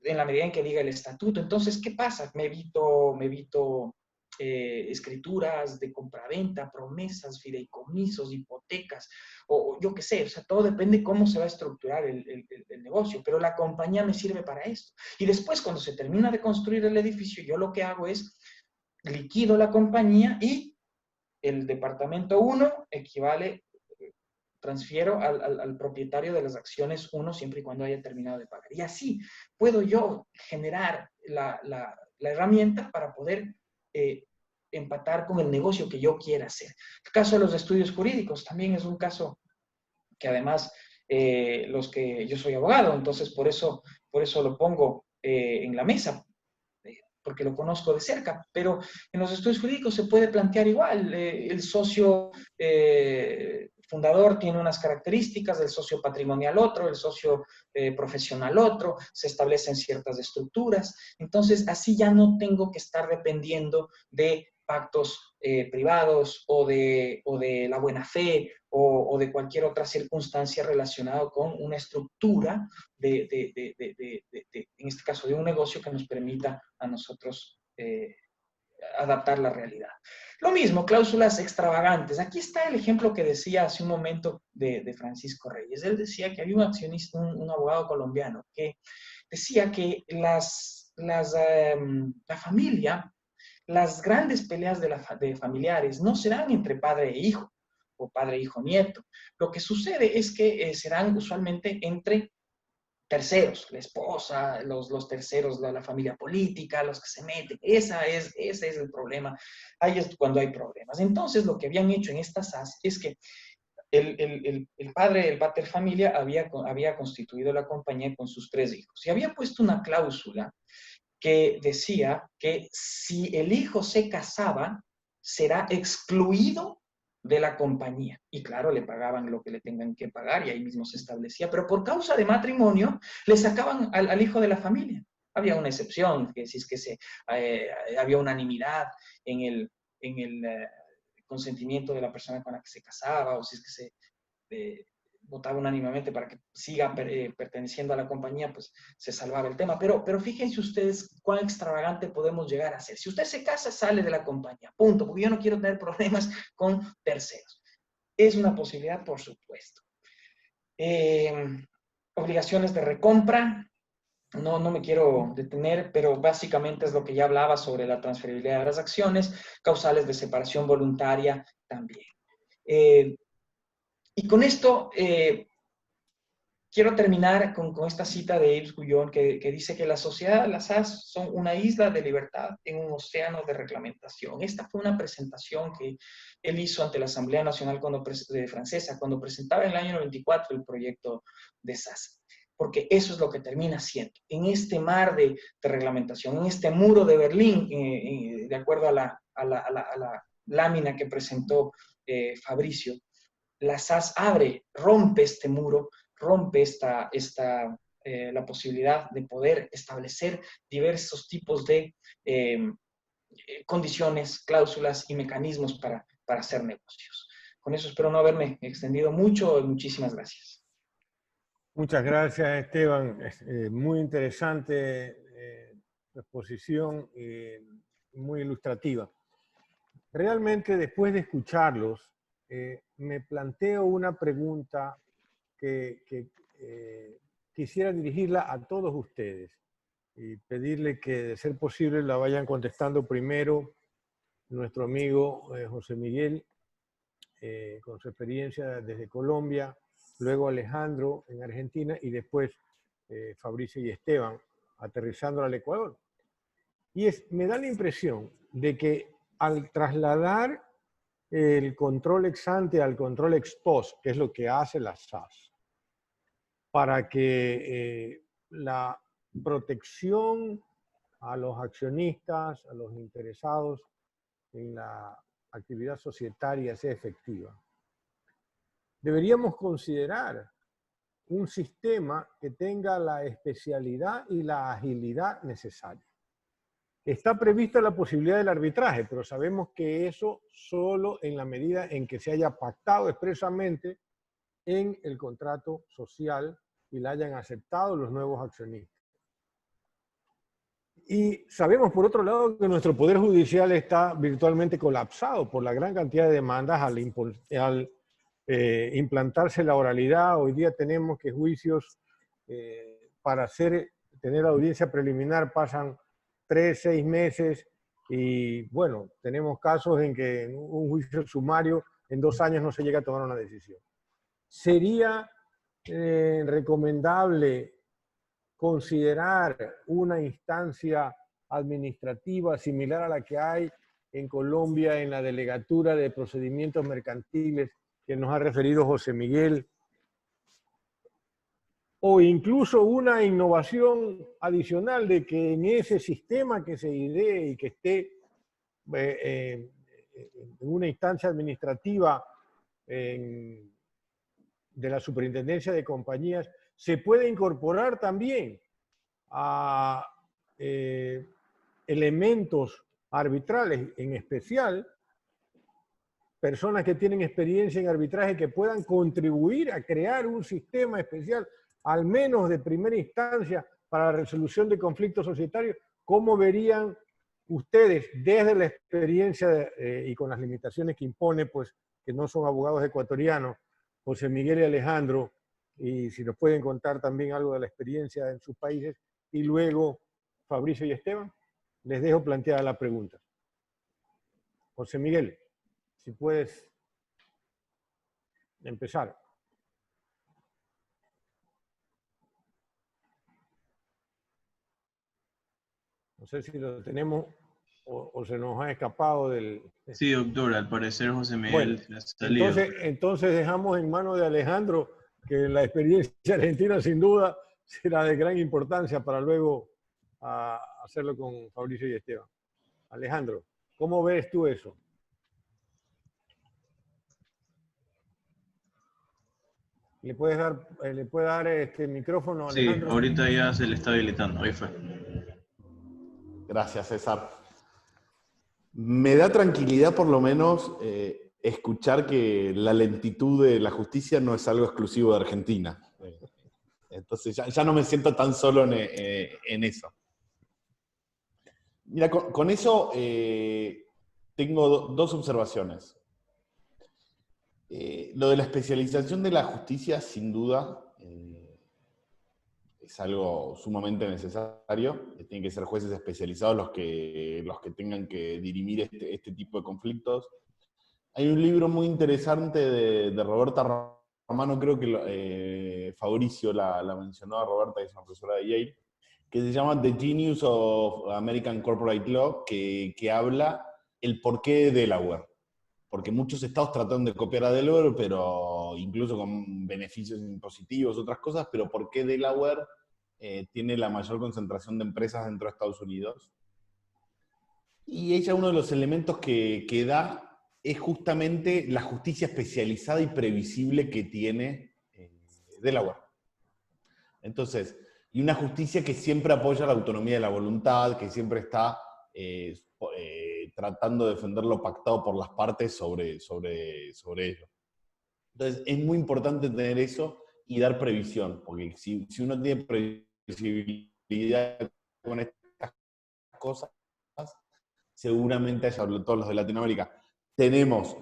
la medida en que diga el estatuto. Entonces, ¿qué pasa? Me evito escrituras de compraventa, promesas, fideicomisos, hipotecas, o yo qué sé, o sea, todo depende cómo se va a estructurar el negocio, pero la compañía me sirve para esto. Y después, cuando se termina de construir el edificio, yo lo que hago es liquido la compañía y el departamento 1 equivale, transfiero al propietario de las acciones 1 siempre y cuando haya terminado de pagar. Y así puedo yo generar la herramienta para poder empatar con el negocio que yo quiera hacer. El caso de los estudios jurídicos también es un caso que además yo soy abogado, entonces por eso lo pongo en la mesa, porque lo conozco de cerca, pero en los estudios jurídicos se puede plantear igual. El socio fundador tiene unas características, el socio patrimonial otro, el socio profesional otro, se establecen ciertas estructuras. Entonces, así ya no tengo que estar dependiendo de pactos privados o de la buena fe o de cualquier otra circunstancia relacionada con una estructura en este caso, de un negocio que nos permita a nosotros adaptar la realidad. Lo mismo, cláusulas extravagantes. Aquí está el ejemplo que decía hace un momento de Francisco Reyes. Él decía que había un accionista, un abogado colombiano, que decía que la familia, las grandes peleas de familiares no serán entre padre e hijo o padre, hijo, nieto. Lo que sucede es que serán usualmente entre terceros, la esposa, los terceros, la familia política, los que se meten. Ese es el problema. Ahí es cuando hay problemas. Entonces, lo que habían hecho en estas SAS es que el padre, el pater familia, había constituido la compañía con sus 3 hijos y había puesto una cláusula que decía que si el hijo se casaba, será excluido de la compañía. Y claro, le pagaban lo que le tengan que pagar y ahí mismo se establecía, pero por causa de matrimonio le sacaban al hijo de la familia. Había una excepción, que si es que había unanimidad en el consentimiento de la persona con la que se casaba, o si es que se votaba unánimemente para que siga perteneciendo a la compañía, pues se salvaba el tema. Pero fíjense ustedes cuán extravagante podemos llegar a ser. Si usted se casa, sale de la compañía, punto, porque yo no quiero tener problemas con terceros. Es una posibilidad, por supuesto. Obligaciones de recompra. No me quiero detener, pero básicamente es lo que ya hablaba sobre la transferibilidad de las acciones, causales de separación voluntaria también. Y con esto quiero terminar con esta cita de Yves Gouillon que dice que la sociedad, las SAS, son una isla de libertad en un océano de reglamentación. Esta fue una presentación que él hizo ante la Asamblea Nacional Francesa cuando presentaba en el año 94 el proyecto de SAS. Porque eso es lo que termina siendo. En este mar de reglamentación, en este muro de Berlín, de acuerdo a la lámina que presentó Fabricio, la SAS rompe este muro, rompe la posibilidad de poder establecer diversos tipos de condiciones, cláusulas y mecanismos para hacer negocios. Con eso espero no haberme extendido mucho. Muchísimas gracias. Muchas gracias, Esteban. Es muy interesante tu exposición y muy ilustrativa. Realmente, después de escucharlos, me planteo una pregunta que quisiera dirigirla a todos ustedes y pedirle que, de ser posible, la vayan contestando primero nuestro amigo José Miguel, con su experiencia desde Colombia, luego Alejandro en Argentina y después Fabricio y Esteban, aterrizando al Ecuador. Y me da la impresión de que al trasladar el control ex ante al control ex post, que es lo que hace la SAS, para que la protección a los accionistas, a los interesados en la actividad societaria sea efectiva, deberíamos considerar un sistema que tenga la especialidad y la agilidad necesaria. Está prevista la posibilidad del arbitraje, pero sabemos que eso solo en la medida en que se haya pactado expresamente en el contrato social y la hayan aceptado los nuevos accionistas. Y sabemos, por otro lado, que nuestro Poder Judicial está virtualmente colapsado por la gran cantidad de demandas al implantarse la oralidad. Hoy día tenemos que juicios para tener audiencia preliminar pasan 3, 6 meses y bueno, tenemos casos en que en un juicio sumario en 2 años no se llega a tomar una decisión. ¿Sería recomendable considerar una instancia administrativa similar a la que hay en Colombia en la Delegatura de Procedimientos Mercantiles que nos ha referido José Miguel? O incluso una innovación adicional de que en ese sistema que se idee y que esté en una instancia administrativa de la Superintendencia de Compañías se puede incorporar también a elementos arbitrales, en especial personas que tienen experiencia en arbitraje que puedan contribuir a crear un sistema especial, al menos de primera instancia, para la resolución de conflictos societarios. ¿Cómo verían ustedes, desde la experiencia y con las limitaciones que impone, pues que no son abogados ecuatorianos, José Miguel y Alejandro, y si nos pueden contar también algo de la experiencia en sus países, y luego Fabricio y Esteban? Les dejo planteada la pregunta. José Miguel, si puedes empezar. No sé si lo tenemos o se nos ha escapado del... Sí, doctor, al parecer José Miguel Bueno, ha salido. entonces dejamos en manos de Alejandro, que la experiencia argentina sin duda será de gran importancia para luego hacerlo con Fabricio y Esteban. Alejandro, ¿cómo ves tú eso? ¿Le puede dar este micrófono a Sí, Alejandro? ahorita ya se le está habilitando, ahí fue. Gracias, César. Me da tranquilidad por lo menos escuchar que la lentitud de la justicia no es algo exclusivo de Argentina. Entonces ya no me siento tan solo en eso. Mira, con eso tengo dos observaciones. Lo de la especialización de la justicia, sin duda, es algo sumamente necesario. Tienen que ser jueces especializados los que tengan que dirimir este tipo de conflictos. Hay un libro muy interesante de Roberta Romano, creo que Fabricio la mencionó a Roberta, que es una profesora de Yale, que se llama The Genius of American Corporate Law, que habla el porqué de Delaware. Porque muchos estados tratan de copiar a Delaware, pero incluso con beneficios impositivos, otras cosas, pero ¿por qué Delaware tiene la mayor concentración de empresas dentro de Estados Unidos? Y ella, uno de los elementos que da es justamente la justicia especializada y previsible que tiene Delaware. Entonces, y una justicia que siempre apoya la autonomía de la voluntad, que siempre está tratando de defender lo pactado por las partes sobre ello. Entonces, es muy importante tener eso y dar previsión, porque si uno tiene previsibilidad con estas cosas, seguramente, sobre todo los de Latinoamérica, tenemos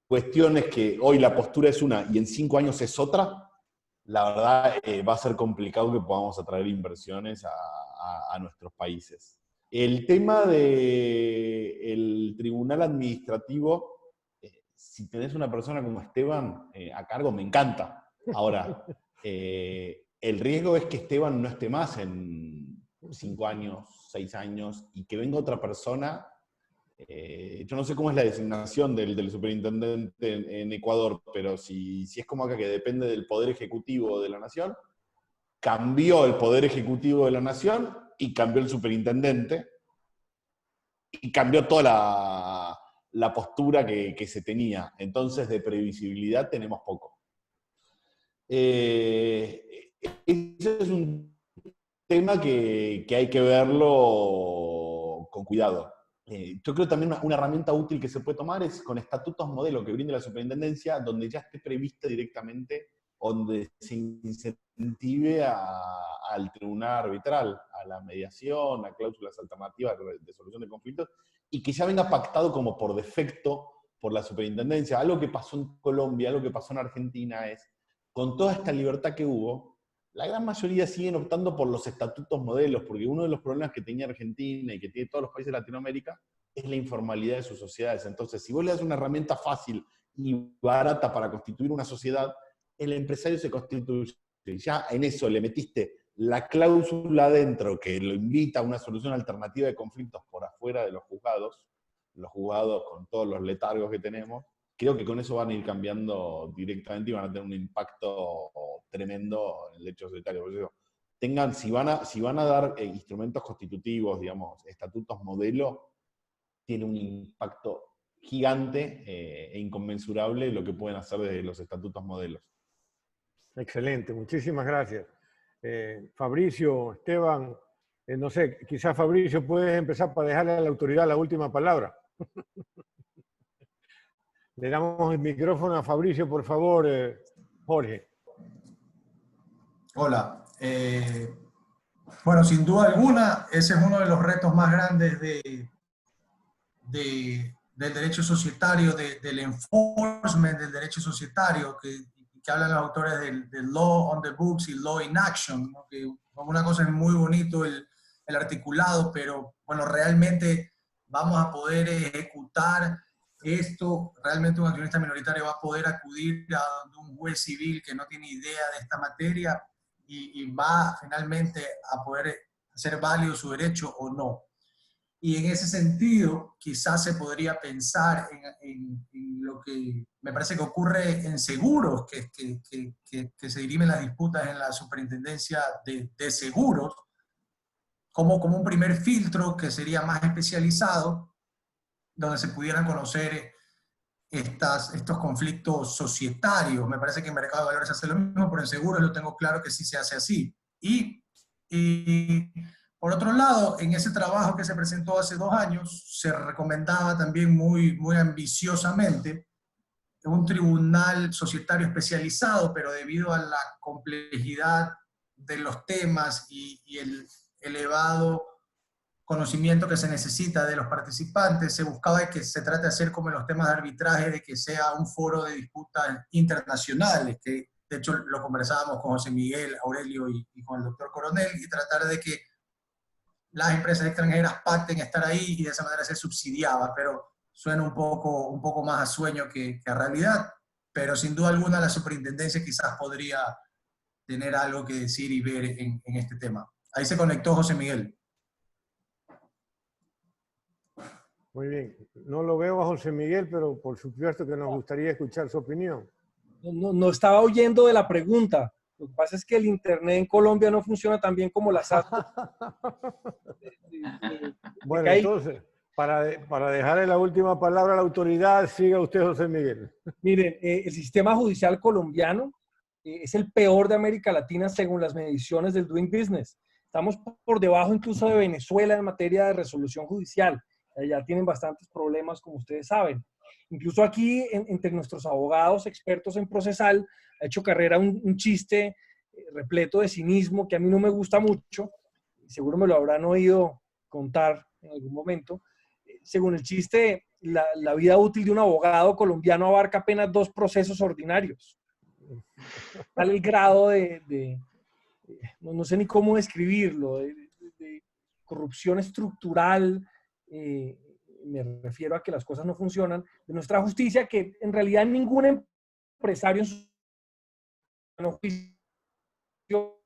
cuestiones que hoy la postura es una y en 5 años es otra, la verdad va a ser complicado que podamos atraer inversiones a nuestros países. El tema del tribunal administrativo, si tenés una persona como Esteban a cargo, me encanta. Ahora, el riesgo es que Esteban no esté más en 5 años, 6 años, y que venga otra persona. Yo no sé cómo es la designación del superintendente en Ecuador, pero si es como acá que depende del Poder Ejecutivo de la Nación, cambió el Poder Ejecutivo de la Nación y cambió el superintendente y cambió toda la postura que se tenía. Entonces, de previsibilidad tenemos poco. Ese es un tema que hay que verlo con cuidado. Yo creo también una herramienta útil que se puede tomar es con estatutos modelo que brinde la superintendencia, donde ya esté prevista directamente, donde se incentive al tribunal arbitral, a la mediación, a cláusulas alternativas de solución de conflictos, y que ya venga pactado como por defecto por la superintendencia. Algo que pasó en Colombia, algo que pasó en Argentina es, con toda esta libertad que hubo, la gran mayoría siguen optando por los estatutos modelos, porque uno de los problemas que tenía Argentina y que tiene todos los países de Latinoamérica es la informalidad de sus sociedades. Entonces, si vos le das una herramienta fácil y barata para constituir una sociedad, el empresario se constituye. Ya en eso le metiste la cláusula adentro que lo invita a una solución alternativa de conflictos por afuera de los juzgados con todos los letargos que tenemos. Creo que con eso van a ir cambiando directamente y van a tener un impacto tremendo en el derecho societario. Por eso, si van a dar instrumentos constitutivos, digamos, estatutos modelo, tiene un impacto gigante e inconmensurable lo que pueden hacer desde los estatutos modelos. Excelente, muchísimas gracias. Fabricio, Esteban, no sé, quizás Fabricio puedes empezar para dejarle a la autoridad la última palabra. Le damos el micrófono a Fabricio, por favor, Jorge. Hola. Bueno, sin duda alguna, ese es uno de los retos más grandes del derecho societario, del enforcement del derecho societario, que hablan los autores del law on the books y law in action, ¿no? Que una cosa es muy bonito el articulado, pero bueno, realmente vamos a poder ejecutar esto. Realmente un accionista minoritario va a poder acudir a un juez civil que no tiene idea de esta materia y va finalmente a poder hacer válido su derecho o no. Y en ese sentido, quizás se podría pensar en lo que me parece que ocurre en seguros, que se dirimen las disputas en la superintendencia de seguros, como un primer filtro que sería más especializado, donde se pudieran conocer estos conflictos societarios. Me parece que en mercado de valores se hace lo mismo, pero en seguros lo tengo claro que sí se hace así. Y por otro lado, en ese trabajo que se presentó hace 2 años, se recomendaba también muy ambiciosamente un tribunal societario especializado, pero debido a la complejidad de los temas y el elevado conocimiento que se necesita de los participantes, se buscaba que se trate de hacer como en los temas de arbitraje, de que sea un foro de disputas internacionales, que de hecho lo conversábamos con José Miguel, Aurelio y con el doctor Coronel, y tratar de que las empresas extranjeras pacten estar ahí y de esa manera se subsidiaba, pero suena un poco más a sueño que a realidad, pero sin duda alguna la superintendencia quizás podría tener algo que decir y ver en este tema. Ahí se conectó José Miguel. Muy bien. No lo veo a José Miguel, pero por supuesto que nos gustaría escuchar su opinión. No estaba oyendo de la pregunta. Lo que pasa es que el internet en Colombia no funciona tan bien como la SAS. Bueno, entonces, para dejarle la última palabra a la autoridad, siga usted, José Miguel. Miren, el sistema judicial colombiano es el peor de América Latina según las mediciones del Doing Business. Estamos por debajo incluso de Venezuela en materia de resolución judicial. Ya tienen bastantes problemas, como ustedes saben. Incluso aquí, entre nuestros abogados expertos en procesal, ha hecho carrera un chiste repleto de cinismo que a mí no me gusta mucho. Seguro me lo habrán oído contar en algún momento. Según el chiste, la vida útil de un abogado colombiano abarca apenas 2 procesos ordinarios. tal el grado no sé ni cómo describirlo, de corrupción estructural, me refiero a que las cosas no funcionan, de nuestra justicia, que en realidad ningún empresario en su juicio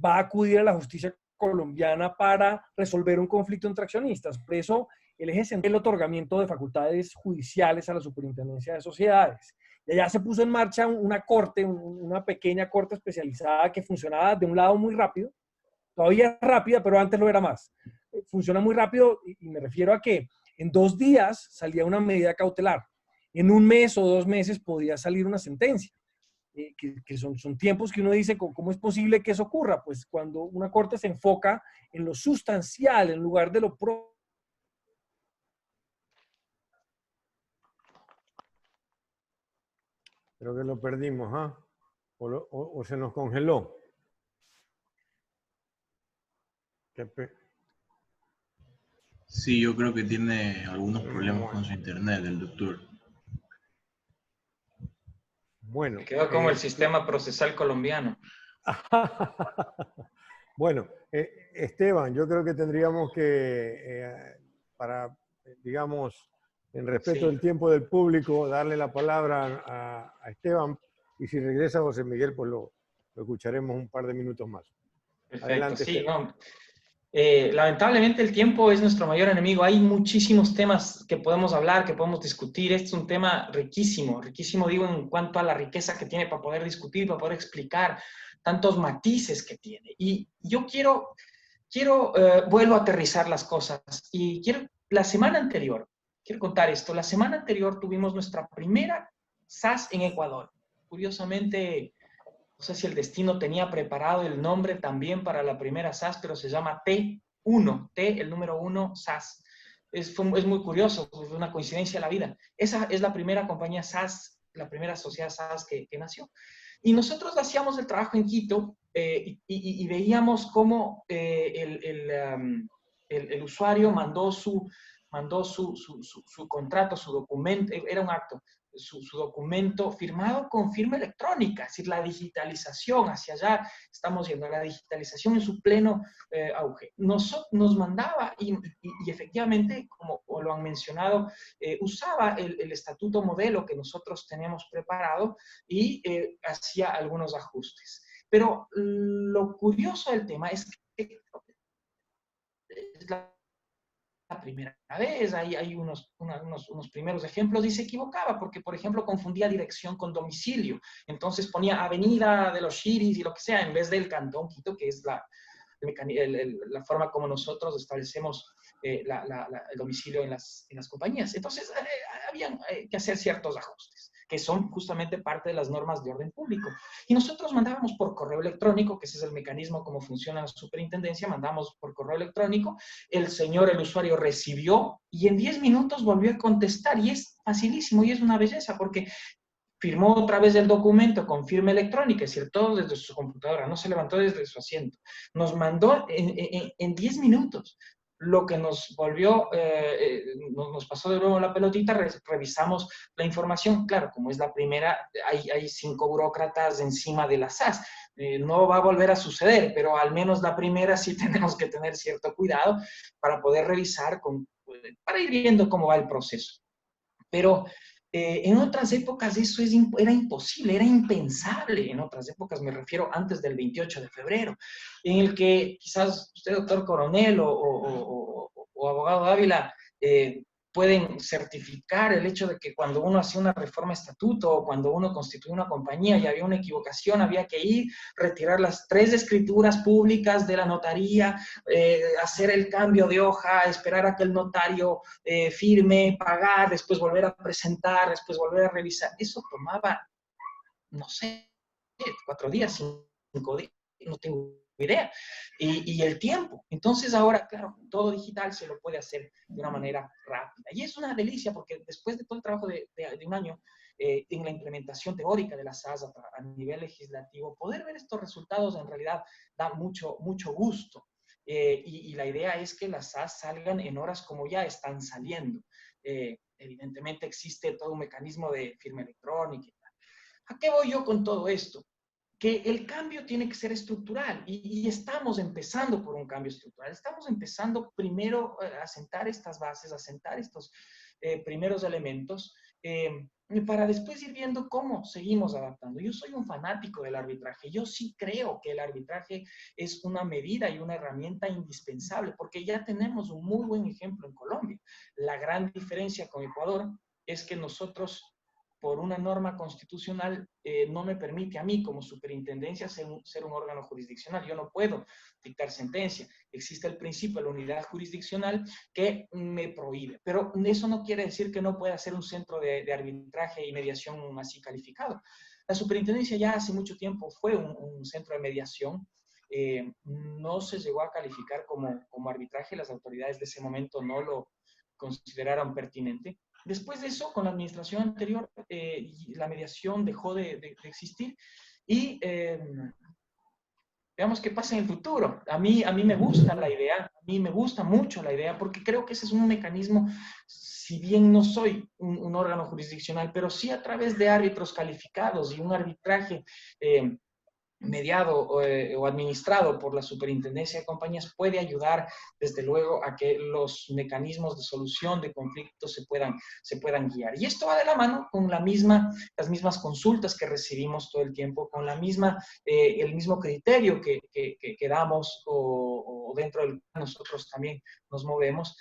va a acudir a la justicia colombiana para resolver un conflicto entre accionistas. Por eso, el eje central es el otorgamiento de facultades judiciales a la Superintendencia de Sociedades. Y allá se puso en marcha una corte, una pequeña corte especializada que funcionaba de un lado muy rápido, todavía rápida, pero antes lo era más. Funciona muy rápido y me refiero a que en 2 días salía una medida cautelar. En 1 mes o 2 meses podía salir una sentencia. Que son tiempos que uno dice, ¿cómo es posible que eso ocurra? Pues cuando una corte se enfoca en lo sustancial, en lugar de lo pro. Creo que lo perdimos, ¿ah? O se nos congeló. Sí, yo creo que tiene algunos problemas con su internet, el doctor. Bueno. Quedó como el sistema procesal colombiano. Bueno, Esteban, yo creo que tendríamos que, para, digamos, en respeto del tiempo del público, darle la palabra a Esteban, y si regresa José Miguel, pues lo escucharemos un par de minutos más. Perfecto, Adelante, sí, Esteban. no. Lamentablemente el tiempo es nuestro mayor enemigo. Hay muchísimos temas que podemos hablar, que podemos discutir. Este es un tema riquísimo, riquísimo digo en cuanto a la riqueza que tiene para poder discutir, para poder explicar, tantos matices que tiene. Y yo vuelvo a aterrizar las cosas. Y la semana anterior, quiero contar esto, la semana anterior tuvimos nuestra primera SAS en Ecuador. Curiosamente, no sé si el destino tenía preparado el nombre también para la primera SAS, pero se llama T1, T, el número 1, SAS. Es muy curioso, es una coincidencia de la vida. Esa es la primera compañía SAS, la primera sociedad SAS que nació. Y nosotros hacíamos el trabajo en Quito y veíamos cómo el usuario mandó su contrato, su documento, era un acto, su documento firmado con firma electrónica, es decir, la digitalización, hacia allá estamos yendo, la digitalización en su pleno auge. Nos mandaba y efectivamente, como lo han mencionado, usaba el estatuto modelo que nosotros tenemos preparado y hacía algunos ajustes. Pero lo curioso del tema es que es la primera vez, hay unos primeros ejemplos y se equivocaba porque, por ejemplo, confundía dirección con domicilio. Entonces ponía Avenida de los Chiris y lo que sea en vez del Cantón Quito, que es la forma como nosotros establecemos el domicilio en las compañías. Entonces, habían que hacer ciertos ajustes, que son justamente parte de las normas de orden público. Y nosotros mandábamos por correo electrónico, que ese es el mecanismo como funciona la superintendencia, mandamos por correo electrónico, el usuario recibió y en 10 minutos volvió a contestar, y es facilísimo y es una belleza porque firmó otra vez el documento con firma electrónica, es decir, todo desde su computadora, no se levantó desde su asiento. Nos mandó en 10 minutos. Lo que nos volvió, nos pasó de nuevo la pelotita, revisamos la información. Claro, como es la primera, hay 5 burócratas encima de la SAS. No va a volver a suceder, pero al menos la primera sí tenemos que tener cierto cuidado para poder revisar, para ir viendo cómo va el proceso. Pero en otras épocas eso era imposible, era impensable. En otras épocas, me refiero antes del 28 de febrero, en el que quizás usted, doctor Coronel o abogado Ávila, pueden certificar el hecho de que cuando uno hacía una reforma estatuto o cuando uno constituía una compañía y había una equivocación, había que ir, retirar las 3 escrituras públicas de la notaría, hacer el cambio de hoja, esperar a que el notario firme, pagar, después volver a presentar, después volver a revisar. Eso tomaba, no sé, 4 días, 5 días, no tengo idea. Y el tiempo. Entonces ahora, claro, todo digital se lo puede hacer de una manera rápida. Y es una delicia porque después de todo el trabajo de un año en la implementación teórica de la SAS a nivel legislativo, poder ver estos resultados en realidad da mucho, mucho gusto. Y la idea es que las SAS salgan en horas como ya están saliendo. Evidentemente existe todo un mecanismo de firma electrónica. ¿A qué voy yo con todo esto? Que el cambio tiene que ser estructural y estamos empezando por un cambio estructural. Estamos empezando primero a sentar estas bases, a sentar estos primeros elementos para después ir viendo cómo seguimos adaptando. Yo soy un fanático del arbitraje. Yo sí creo que el arbitraje es una medida y una herramienta indispensable porque ya tenemos un muy buen ejemplo en Colombia. La gran diferencia con Ecuador es que nosotros, por una norma constitucional, no me permite a mí como superintendencia ser un órgano jurisdiccional. Yo no puedo dictar sentencia. Existe el principio de la unidad jurisdiccional que me prohíbe. Pero eso no quiere decir que no pueda ser un centro de arbitraje y mediación así calificado. La superintendencia ya hace mucho tiempo fue un centro de mediación. No se llegó a calificar como arbitraje. Las autoridades de ese momento no lo consideraron pertinente. Después de eso, con la administración anterior, la mediación dejó de existir y veamos qué pasa en el futuro. A mí me gusta la idea, a mí me gusta mucho la idea, porque creo que ese es un mecanismo, si bien no soy un órgano jurisdiccional, pero sí a través de árbitros calificados y un arbitraje mediado o administrado por la superintendencia de compañías puede ayudar desde luego a que los mecanismos de solución de conflictos se puedan guiar. Y esto va de la mano con las mismas consultas que recibimos todo el tiempo, con el mismo criterio que damos o dentro del cual nosotros también nos movemos.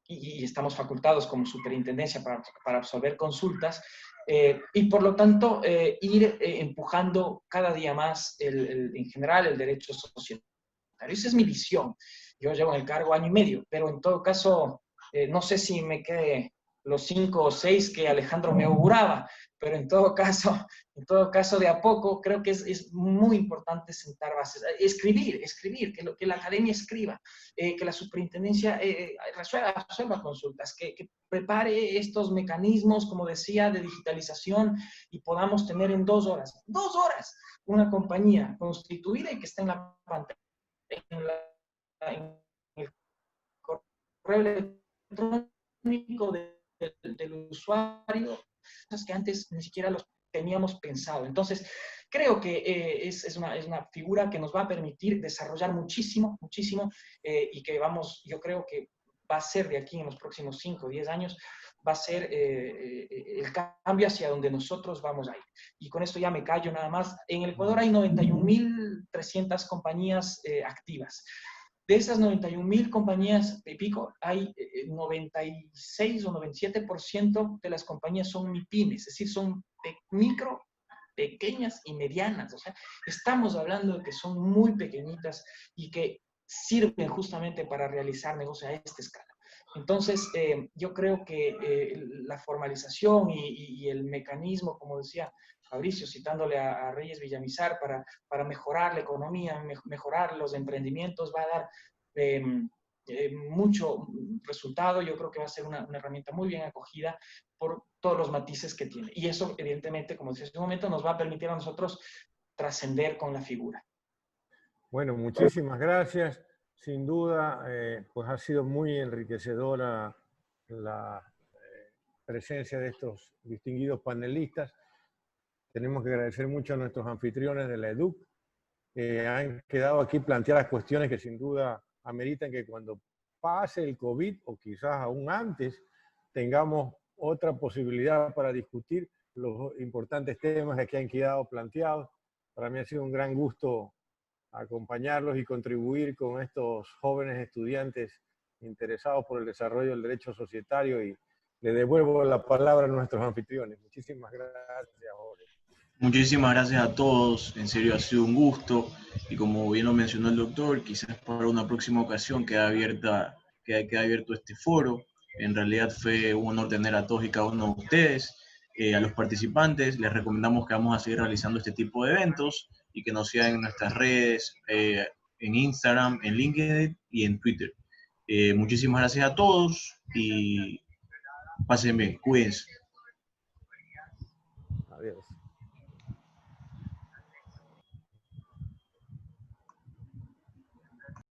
Y estamos facultados como superintendencia para absolver consultas, y por lo tanto ir empujando cada día más en general el derecho societario. Esa es mi visión. Yo llevo en el cargo año y medio, pero en todo caso no sé si me quede los 5 o 6 que Alejandro me auguraba, pero en todo caso de a poco creo que es muy importante sentar bases, escribir, que la academia escriba, que la superintendencia resuelva consultas, que prepare estos mecanismos, como decía, de digitalización y podamos tener en 2 horas, una compañía constituida y que esté en la pantalla, en el correo electrónico del usuario, cosas que antes ni siquiera los teníamos pensado. Entonces, creo que es una figura que nos va a permitir desarrollar muchísimo, y que yo creo que va a ser de aquí en los próximos 5 o 10 años, va a ser el cambio hacia donde nosotros vamos a ir. Y con esto ya me callo nada más. En el Ecuador hay 91.300 compañías activas. De esas 91.000 compañías y pico, hay 96 o 97% de las compañías son MIPYMES, es decir, son micro, pequeñas y medianas. O sea, estamos hablando de que son muy pequeñitas y que sirven justamente para realizar negocios a esta escala. Entonces, yo creo que la formalización y el mecanismo, como decía Fabricio, citándole a Reyes Villamizar, para mejorar la economía, mejorar los emprendimientos, va a dar mucho resultado. Yo creo que va a ser una herramienta muy bien acogida por todos los matices que tiene. Y eso, evidentemente, como decía hace un momento, nos va a permitir a nosotros trascender con la figura. Bueno, muchísimas gracias. Sin duda, pues ha sido muy enriquecedora la presencia de estos distinguidos panelistas. Tenemos que agradecer mucho a nuestros anfitriones de la EDUC. Han quedado aquí planteadas cuestiones que sin duda ameritan que cuando pase el COVID, o quizás aún antes, tengamos otra posibilidad para discutir los importantes temas que aquí han quedado planteados. Para mí ha sido un gran gusto acompañarlos y contribuir con estos jóvenes estudiantes interesados por el desarrollo del derecho societario, y le devuelvo la palabra a nuestros anfitriones. Muchísimas gracias, Jorge. Muchísimas gracias a todos, en serio ha sido un gusto, y como bien lo mencionó el doctor, quizás para una próxima ocasión queda abierto este foro. En realidad fue un honor tener a todos y cada uno de ustedes. A los participantes les recomendamos que vamos a seguir realizando este tipo de eventos y que nos sigan en nuestras redes, en Instagram, en LinkedIn y en Twitter. Muchísimas gracias a todos y pásenme, cuídense. Adiós.